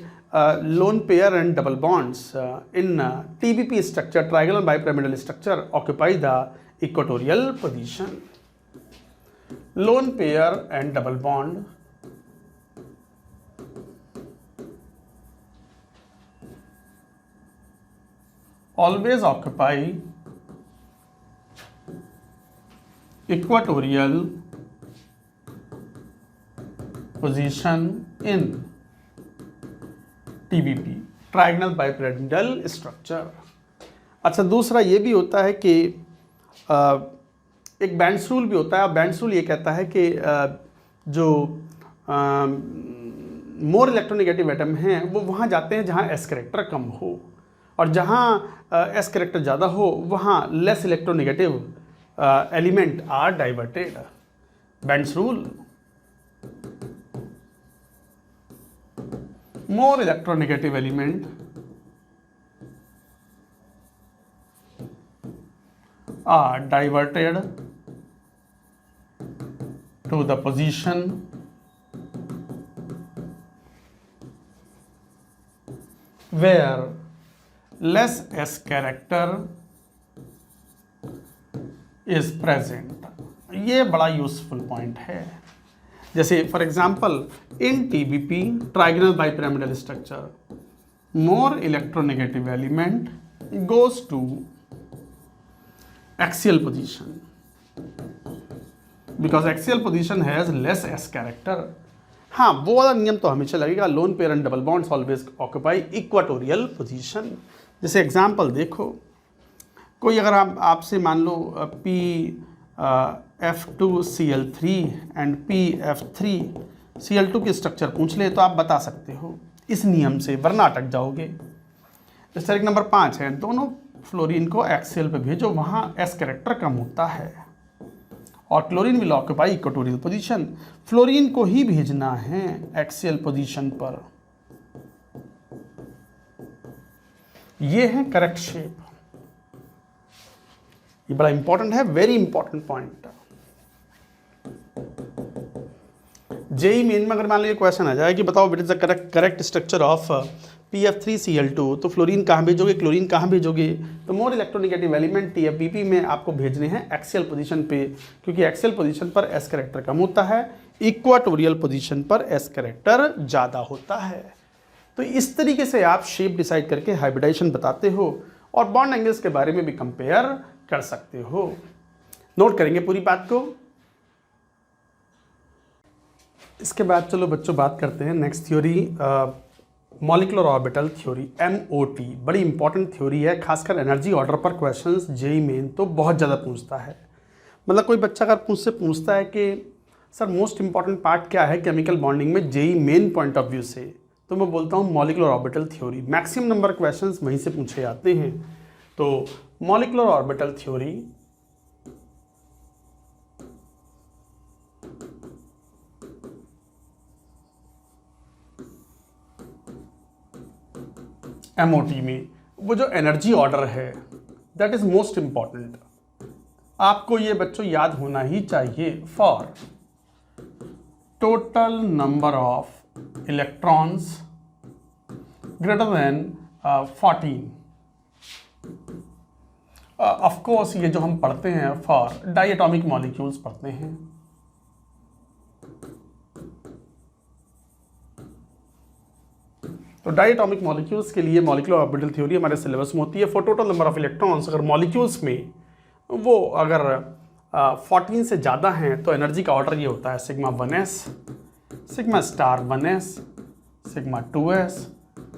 loan pair and double bonds in TBP structure, triangular bipyramidal structure, occupy the equatorial position. Loan pair and double bond always occupy equatorial position in TBP, triangle bipyramidal structure. अच्छा, दूसरा ये भी होता है कि एक बैंड्स रूल भी होता है। बैंड्स रूल ये कहता है कि जो मोर इलेक्ट्रोनेगेटिव एटम हैं वो वहाँ जाते हैं जहाँ एस कैरेक्टर कम हो, और जहाँ एस कैरेक्टर ज़्यादा हो वहाँ less electronegative element are diverted. Bent's rule, more electronegative element are diverted to the position where less S character is present। ये बड़ा यूजफुल पॉइंट है। जैसे for example in TBP triangular bipyramidal structure, more electronegative element goes to axial position because axial position has less s character. हाँ, वो वाला नियम तो हमेशा लगेगा, lone pair and double bonds always occupy equatorial position. जैसे एग्जांपल देखो, कोई अगर आपसे मान लो PF2Cl3 एंड PF3Cl2 की स्ट्रक्चर पूछ ले तो आप बता सकते हो इस नियम से, वरना अटक जाओगे। स्टेरिक नंबर 5 है, दोनों फ्लोरीन को एक्सियल पे भेजो, वहाँ एस कैरेक्टर कम होता है और chlorine will occupy equatorial position. Fluorine को ही भेजना है एक्सियल पोजीशन पर। ये है करेक्ट शेप। ये बड़ा इंपॉर्टेंट है, very important point. JEE Main में अगर मान लो ये क्वेश्चन आ जाए कि बताओ what is the correct structure of PF3Cl2, तो फ्लोरीन कहाँ भेजोगे, क्लोरीन कहाँ भेजोगे, तो मोर इलेक्ट्रोनेगेटिव एलिमेंट TFBP में आपको भेजने हैं एक्सियल पोजीशन पे, क्योंकि एक्सियल पोजीशन पर एस कैरेक्टर कम होता है, इक्वाटोरियल पोजीशन पर एस कैरेक्टर ज़्यादा होता है। तो इस तरीके से आप शेप डिसाइड करके हाइब्रिडाइजेशन बताते हो और बॉन्ड एंगल्स के बारे में भी कंपेयर कर सकते हो। नोट करेंगे पूरी बात को। इसके बाद चलो बच्चों बात करते हैं next theory, molecular orbital theory, MOT। बड़ी इंपॉर्टेंट थ्योरी है, खासकर एनर्जी ऑर्डर पर क्वेश्चंस जेई मेन तो बहुत ज़्यादा पूछता है। मतलब कोई बच्चा अगर मुझसे पूछता है कि सर मोस्ट इंपॉर्टेंट पार्ट क्या है केमिकल बॉन्डिंग में JEE Main point of view से, तो मैं बोलता हूँ molecular orbital theory. Maximum number questions वहीं से पूछे जाते हैं। तो मॉलिक्यूलर ऑर्बिटल थ्योरी MOT में वो जो एनर्जी ऑर्डर है दैट इज मोस्ट इंपॉर्टेंट। आपको ये बच्चों याद होना ही चाहिए। For total number of electrons greater than 14। Of course ये जो हम पढ़ते हैं फॉर डायटोमिक मॉलिक्यूल्स पढ़ते हैं। तो डायटोमिक मॉलिक्यूल्स के लिए मॉलिक्यूलर ऑर्बिटल थ्योरी हमारे सिलेबस में होती है। For total number of electrons, अगर मॉलिक्यूल्स में वो अगर 14 से ज़्यादा हैं तो एनर्जी का ऑर्डर ये होता है sigma 1s, sigma star 1s, sigma 2s,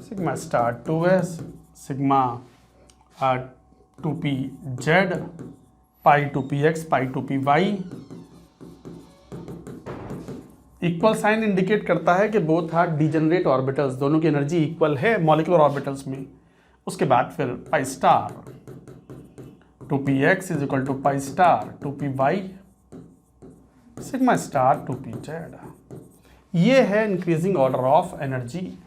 sigma star 2s, sigma 2pz, pi 2px, pi 2py। Equal sign indicate करता है कि बोथ आर डीजेनरेट ऑर्बिटल्स, दोनों की एनर्जी इक्वल है मॉलिक्यूलर ऑर्बिटल्स में। उसके बाद फिर pi star 2px is equal to pi star 2py, sigma star 2pz। ये है increasing order of energy.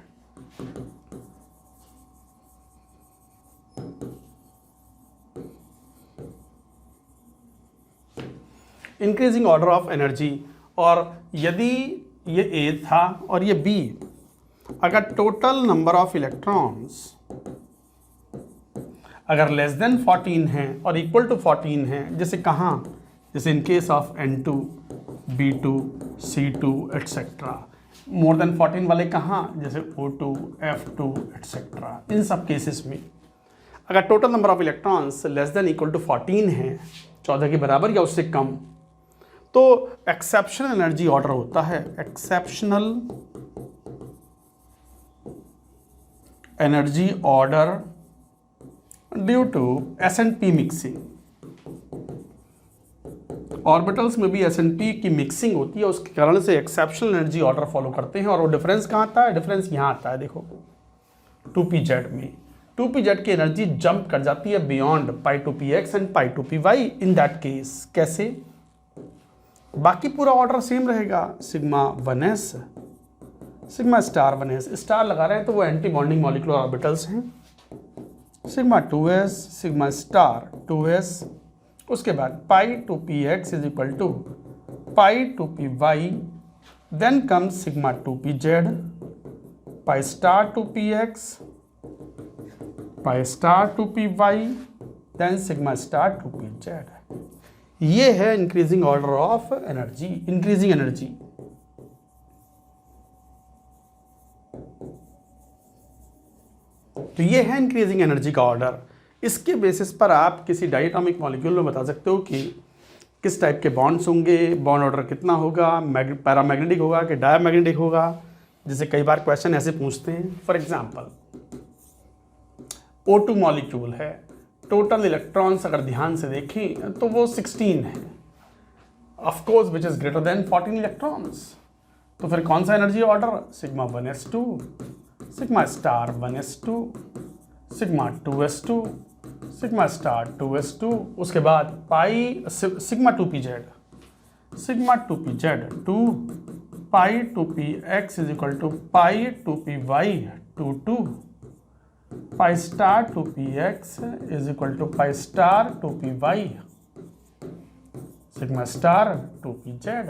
Increasing order of energy. और यदि ये A था और ये B, अगर टोटल नंबर ऑफ इलेक्ट्रॉन्स अगर लेस देन 14 हैं और इक्वल टू 14 हैं, जैसे कहाँ, जैसे in case of N2, B2, C2 etcetera. More than 14 वाले कहाँ, जैसे O2, F2 एट्सेट्रा। इन सब केसेस में अगर total number of electrons less than equal to 14 हैं, 14 के बराबर या उससे कम, तो एक्सेप्शनल एनर्जी ऑर्डर होता है। Exceptional energy order due to S&P mixing. Orbitals में भी S&P की मिक्सिंग होती है, उसके कारण से एक्सेप्शनल एनर्जी ऑर्डर फॉलो करते हैं। और वो डिफरेंस कहाँ आता है, डिफरेंस यहाँ आता है। देखो 2pz में 2pz की एनर्जी जंप कर जाती है beyond pi 2px and pi 2py। In that case कैसे, बाकी पूरा ऑर्डर सेम रहेगा। Sigma 1s, sigma star 1s, star लगा रहे हैं तो वो एंटी बॉन्डिंग मॉलिक्यूलर ऑर्बिटल्स हैं। Sigma 2s, sigma star 2s। उसके बाद pi 2px is equal to pi 2py, then comes sigma 2pz, pi star 2px, pi star 2py, then sigma star 2pz। ये है increasing order of energy, increasing energy. तो ये है increasing energy का order. इसके basis पर आप किसी डायटोमिक मॉलिक्यूल में बता सकते हो कि किस टाइप के बॉन्ड्स होंगे, बॉन्ड ऑर्डर कितना होगा, पैरामैग्नेटिक होगा कि डायमैग्नेटिक होगा। जैसे कई बार क्वेश्चन ऐसे पूछते हैं, फॉर एग्जांपल O2 मॉलिक्यूल है, टोटल इलेक्ट्रॉन्स अगर ध्यान से देखें तो वो 16 है, of course which is greater than 14 electrons. तो फिर कौन सा energy order, sigma 1s2, sigma star 1s2, sigma 2s2, sigma star 2s2। उसके बाद pi sigma 2pz, sigma 2pz 2, pi 2px is equal to pi 2py 2, pi star 2px is equal to pi star 2py, sigma star 2pz।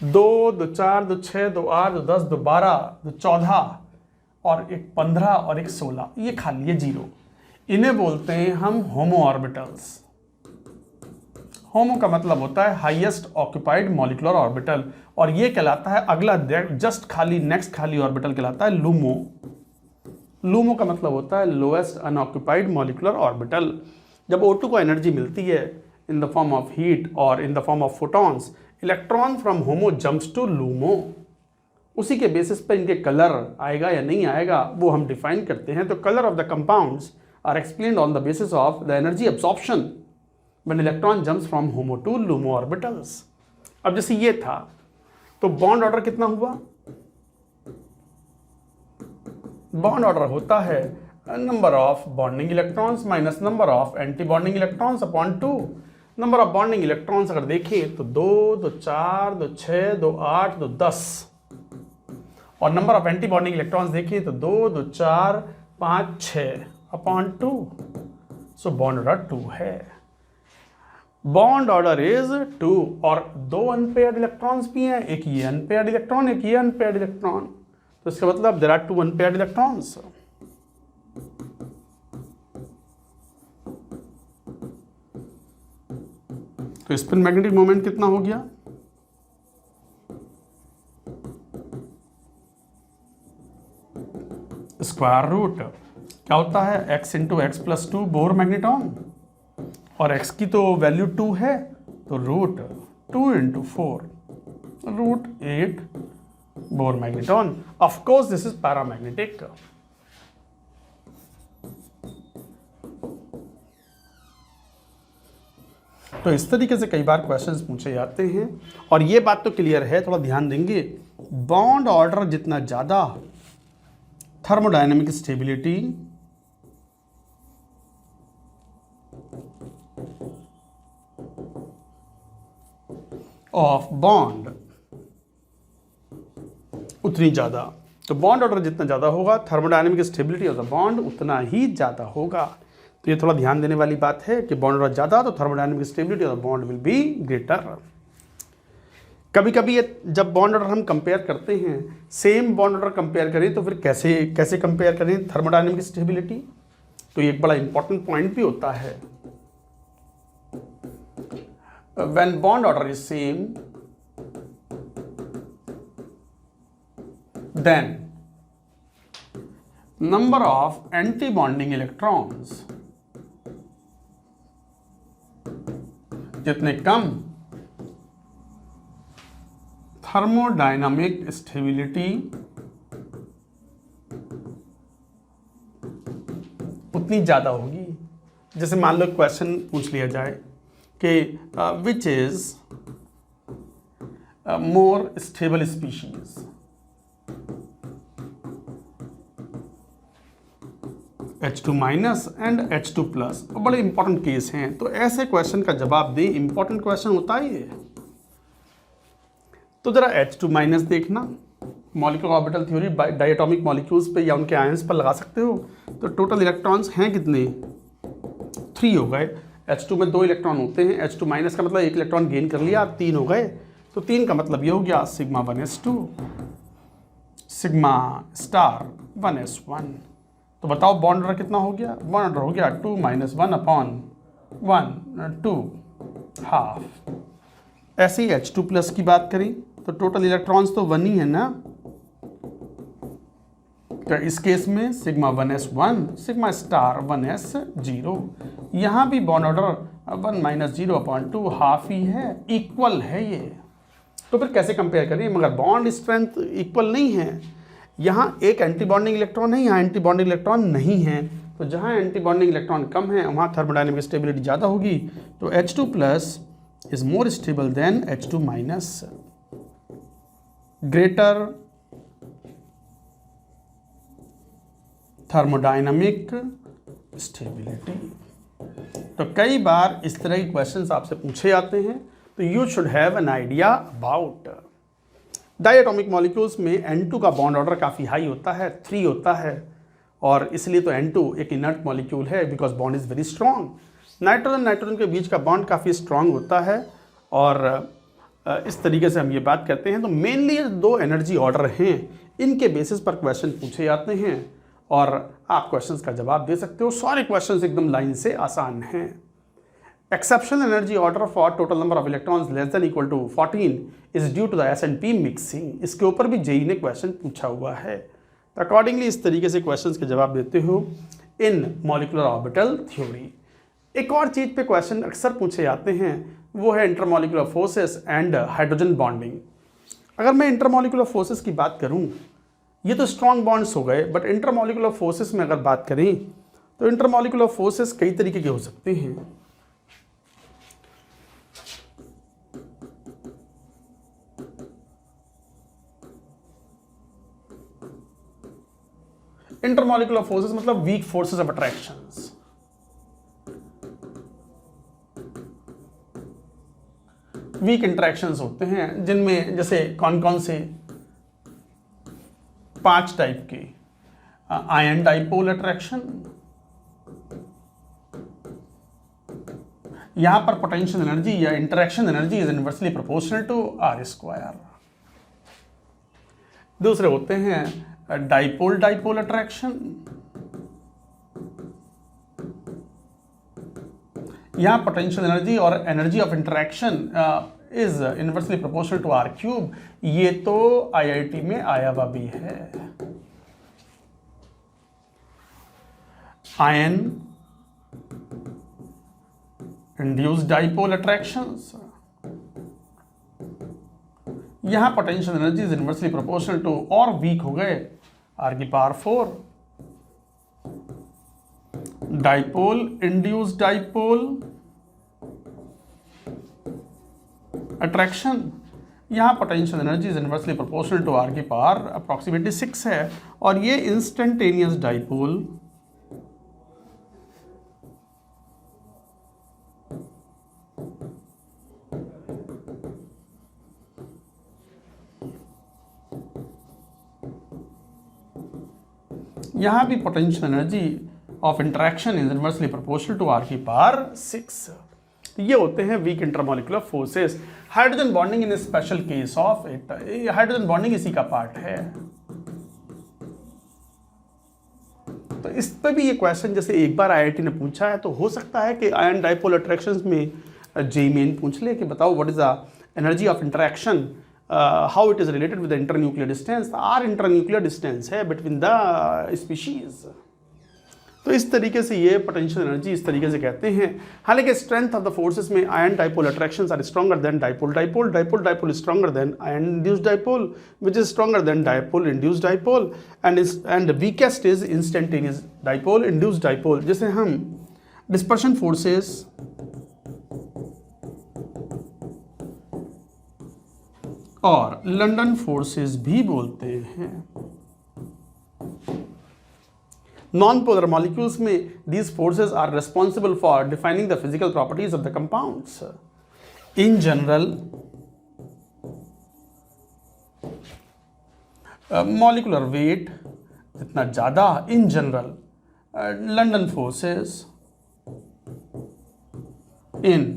2, 2, 4, 2, 6, 2, 8, 2, 10, 2, 12, 2, 14 और एक 15 और एक 16, ये खाली है 0। इन्हें बोलते हैं हम होमो ऑर्बिटल्स। होमो का मतलब होता है हाईएस्ट ऑक्यूपाइड मॉलिक्यूलर ऑर्बिटल, और ये कहलाता है अगला जस्ट खाली नेक्स्ट खाली ऑर्बिटल कहलाता है लूमो। लूमो का मतलब होता है लोएस्ट अनऑक्यूपाइड मॉलिक्यूलर ऑर्बिटल। जब O2 को एनर्जी मिलती है in the form of heat और in the form of photons, electron from HOMO jumps to LUMO, उसी के बेसिस पर इनके कलर आएगा या नहीं आएगा वो हम डिफाइन करते हैं। तो colour of the compounds are explained on the basis of the energy absorption when electron jumps from HOMO to LUMO orbitals. अब जैसे ये था तो बॉन्ड ऑर्डर कितना हुआ? बॉन्ड ऑर्डर होता है number of bonding electrons minus number of anti bonding electrons upon 2। Number of bonding electrons अगर देखें तो 2, 2, 4, 2, 6, 2, 8, 2, 10, और number of anti bonding electrons देखिए तो 2, 2, 4, 5, 6 अपॉन 2। सो बॉन्ड ऑर्डर 2 है। बॉन्ड ऑर्डर इज 2 और 2 अनपेयर्ड इलेक्ट्रॉन्स भी हैं, एक ये अनपेयर्ड इलेक्ट्रॉन, एक ये अनपेयर्ड इलेक्ट्रॉन। तो इसका मतलब देयर आर 2 अनपेयर्ड इलेक्ट्रॉन्स। तो स्पिन मैग्नेटिक मोमेंट कितना हो गया? स्क्वायर रूट क्या होता है? x into x plus 2 Bohr magneton, और x की तो वैल्यू 2 है तो root 2 into 4 root 8 Bohr magneton. Of course this is paramagnetic. तो इस तरीके से कई बार क्वेश्चंस पूछे जाते हैं, और ये बात तो क्लियर है, थोड़ा ध्यान देंगे, बॉन्ड ऑर्डर जितना ज़्यादा थर्मोडायनेमिक स्टेबिलिटी ऑफ बॉन्ड उतनी ज़्यादा। तो बॉन्ड ऑर्डर जितना ज़्यादा होगा thermodynamic stability of the bond उतना ही ज़्यादा होगा। तो ये थोड़ा ध्यान देने वाली बात है कि बॉन्ड ऑर्डर ज़्यादा तो thermodynamic stability of the bond will be greater. कभी कभी ये जब बॉन्ड ऑर्डर हम कंपेयर करते हैं, सेम बॉन्ड ऑर्डर कंपेयर करें तो फिर कैसे कंपेयर करें थर्मोडायनेमिक स्टेबिलिटी? तो ये एक बड़ा इंपॉर्टेंट पॉइंट भी होता है। When bond order is same then number of anti bonding electrons जितने कम थर्मोडायनामिक स्टेबिलिटी उतनी ज़्यादा होगी। जैसे मान लो क्वेश्चन पूछ लिया जाए कि which is more stable species, H2 minus and H2 plus, बड़े इंपॉर्टेंट केस हैं। तो ऐसे क्वेश्चन का जवाब दें, इंपॉर्टेंट क्वेश्चन होता है ये। तो जरा H2 माइनस देखना, molecular orbital theory diatomic molecules पे या उनके आयंस पर लगा सकते हो। तो टोटल इलेक्ट्रॉन्स हैं कितने? 3 हो गए। H2 में 2 इलेक्ट्रॉन होते हैं, H2 माइनस का मतलब 1 इलेक्ट्रॉन गेन कर लिया, 3 हो गए। तो 3 का मतलब ये हो गया sigma 1s2 sigma star 1s1। तो बताओ बॉन्ड ऑर्डर कितना हो गया? बॉन्ड ऑर्डर हो गया 2 - 1 अपॉन 1 2 हाफ। ऐसे ही H2 प्लस की बात करें तो टोटल इलेक्ट्रॉन्स तो 1 ही है ना। तो इस केस में sigma 1s1 sigma star 1s0। यहाँ भी बॉन्ड ऑर्डर 1 - 0 अपॉन 2 हाफ ही है, इक्वल है ये। तो फिर कैसे कंपेयर करें? मगर बॉन्ड स्ट्रेंथ इक्वल नहीं है। यहाँ एक एंटी बॉन्डिंग इलेक्ट्रॉन है, यहाँ एंटी बॉन्डिंग इलेक्ट्रॉन नहीं है। तो जहाँ एंटी बॉन्डिंग इलेक्ट्रॉन कम है वहाँ थर्मोडायनेमिक स्टेबिलिटी ज़्यादा होगी। तो H2 plus is more stable then H2 minus, greater thermodynamic stability. तो कई बार इस तरह के क्वेश्चंस आपसे पूछे जाते हैं, तो you should have an idea about. Diatomic molecules में N2 का बॉन्ड ऑर्डर काफ़ी हाई होता है, 3 होता है, और इसलिए तो N2 एक इनर्ट मॉलिक्यूल है because bond is very strong. Nitrogen के बीच का बॉन्ड काफ़ी स्ट्रॉन्ग होता है, और इस तरीके से हम ये बात करते हैं। तो मेनली 2 एनर्जी ऑर्डर हैं, इनके बेसिस पर क्वेश्चन पूछे जाते हैं और आप क्वेश्चंस का जवाब दे सकते हो। सारे क्वेश्चंस एकदम लाइन से आसान हैं। Exceptional energy order for total number of electrons less than equal to 14 is due to the S&P mixing. इसके ऊपर भी जेई ने क्वेश्चन पूछा हुआ है। तो अकॉर्डिंगली इस तरीके से क्वेश्चंस के जवाब देते हो इन मॉलिक्यूलर ऑर्बिटल थ्योरी। एक और चीज़ पे क्वेश्चन अक्सर पूछे जाते हैं, वो है intermolecular forces and hydrogen bonding. अगर मैं इंटरमॉलिक्यूलर फोर्सेस की बात करूं, ये तो स्ट्रॉन्ग बॉन्ड्स हो गए, बट इंटरमॉलिक्यूलर फोर्सेस में अगर बात करें तो इंटरमॉलिक्यूलर फोर्सेस कई तरीके के हो सकते हैं। इंटरमॉलिक्यूलर फोर्सेस मतलब weak forces of attractions. Weak interactions होते हैं जिनमें जैसे कौन कौन से 5 टाइप के, आयन डाइपोल अट्रैक्शन, यहां पर पोटेंशियल एनर्जी या interaction energy is inversely proportional to r square. दूसरे होते हैं डाइपोल डाइपोल अट्रैक्शन, यहां पोटेंशियल एनर्जी और energy of interaction is inversely proportional to r cube. ये तो आईआईटी में आया हुआ भी है। आयन इंड्यूस्ड डाइपोल अट्रैक्शंस, यहां potential energy is inversely proportional to, और वीक हो गए, आर की power 4। Dipole induced dipole attraction, यहां potential energy is inversely proportional to r की पावर अप्रॉक्सीमेटली 6 है, और ये इंस्टेंटेनियस डाइपोल यहां भी potential energy of interaction is inversely proportional to r की पावर 6। ये होते हैं weak intermolecular forces. Hydrogen bonding in special case of it, hydrogen bonding इसी का पार्ट है। तो इस पे भी ये क्वेश्चन जैसे एक बार आईआईटी ने पूछा है, तो हो सकता है कि आयन डाइपोल अट्रैक्शंस में जेईई मेन पूछ ले कि बताओ what is the energy of interaction, how it is related with the internuclear distance. R internuclear distance है बिटवीन द स्पीशीज। तो इस तरीके से ये पोटेंशियल एनर्जी इस तरीके से कहते हैं। हालांकि स्ट्रेंथ ऑफ द फोर्सेस में ion dipole attractions are stronger than dipole dipole, dipole dipole stronger than ion induced dipole which is stronger than dipole induced dipole, and weakest is instantaneous dipole induced dipole, जिसे हम dispersion forces और London forces भी बोलते हैं। Non-polar molecules में these forces are responsible for defining the physical properties of the compounds. In general, molecular weight जितना ज़्यादा, in general, London forces in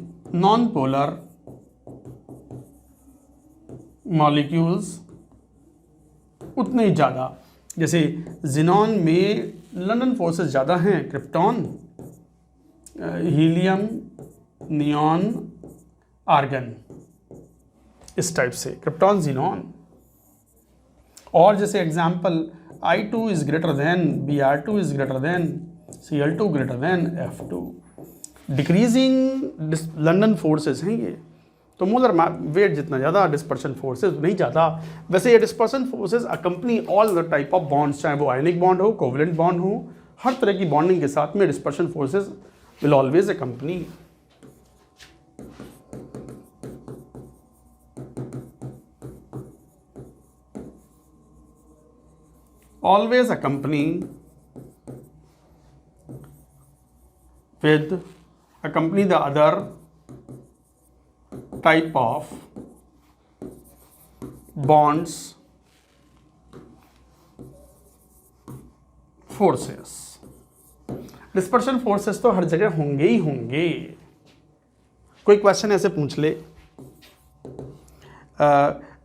non-polar molecules उतने ही ज़्यादा। जैसे जिनॉन में लंदन फोर्सेस ज़्यादा हैं, क्रिप्टॉन, हीलियम, नियॉन, आर्गन, इस टाइप से क्रिप्टॉन, जिनॉन। और जैसे example I2 is greater then Br2 is greater then Cl2 greater than F2। Decreasing London forces हैं ये। तो मोलर वेट जितना ज़्यादा, डिस्पर्शन फोर्सेस नहीं ज़्यादा। वैसे ये dispersion forces accompany all the type of bonds, चाहे वो आयनिक बॉन्ड हो, कोवलेंट बॉन्ड हो, हर तरह की बॉन्डिंग के साथ में dispersion forces will always accompany. Always accompany with accompany the other type of bonds forces। Dispersion forces तो हर जगह होंगे ही होंगे। कोई क्वेश्चन ऐसे पूछ ले,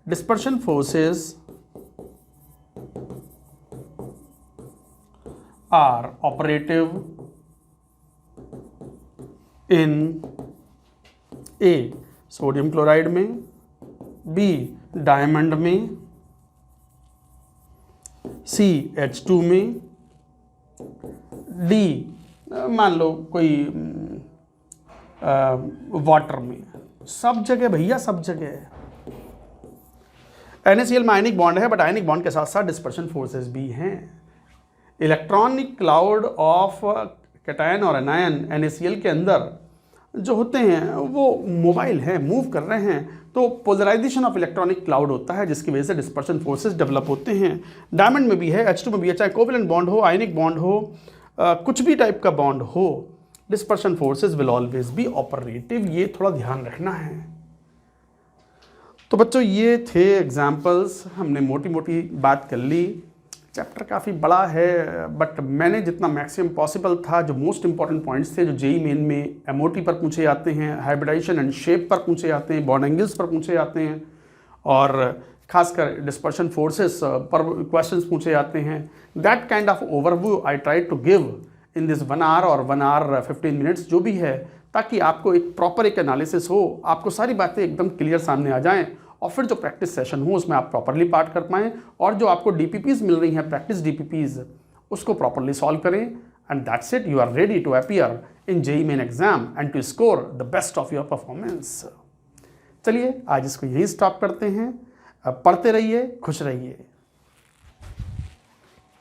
dispersion forces are operative in a sodium chloride में, बी डायमंड में, सी H2 में, डी मान लो कोई वाटर में, सब जगह भैया, सब जगह। NaCl में आयनिक बॉन्ड है, बट आयनिक बॉन्ड के साथ साथ डिस्पर्शन फोर्सेस भी हैं। इलेक्ट्रॉनिक क्लाउड ऑफ कैटायन और एनायन NaCl के अंदर जो होते हैं वो मोबाइल हैं, मूव कर रहे हैं, तो पोलराइजेशन ऑफ इलेक्ट्रॉनिक क्लाउड होता है, जिसकी वजह से डिस्पर्शन फोर्सेस डेवलप होते हैं। डायमंड में भी है, H2 में भी है, चाहे कोवेलेंट बॉन्ड हो, आयनिक बॉन्ड हो, कुछ भी टाइप का बॉन्ड हो, dispersion forces will always be operative. ये थोड़ा ध्यान रखना है। तो बच्चों ये थे एग्जाम्पल्स, हमने मोटी मोटी बात कर ली। चैप्टर काफ़ी बड़ा है, बट मैंने जितना मैक्सिमम पॉसिबल था, जो मोस्ट इंपॉर्टेंट पॉइंट्स थे जो जेई मेन में MOT पर पूछे जाते हैं, हाइब्रिडाइजेशन एंड शेप पर पूछे जाते हैं, बॉन्ड एंगल्स पर पूछे जाते हैं, और खासकर डिस्पर्शन फोर्सेस पर क्वेश्चंस पूछे जाते हैं, that kind of overview I try to give in this 1 hour और 1 आवर 15 मिनट्स जो भी है, ताकि आपको एक प्रॉपर एक एनालिसिस हो, आपको सारी बातें एकदम क्लियर सामने आ जाएं, और फिर जो प्रैक्टिस सेशन हो उसमें आप प्रॉपरली पार्ट कर पाएँ, और जो आपको DPPs मिल रही हैं, प्रैक्टिस DPPs, उसको प्रॉपरली सॉल्व करें, and that's it, you are ready to appear in JEE Main exam and to score the best of your performance. चलिए आज इसको यहीं स्टॉप करते हैं। पढ़ते रहिए, खुश रहिए।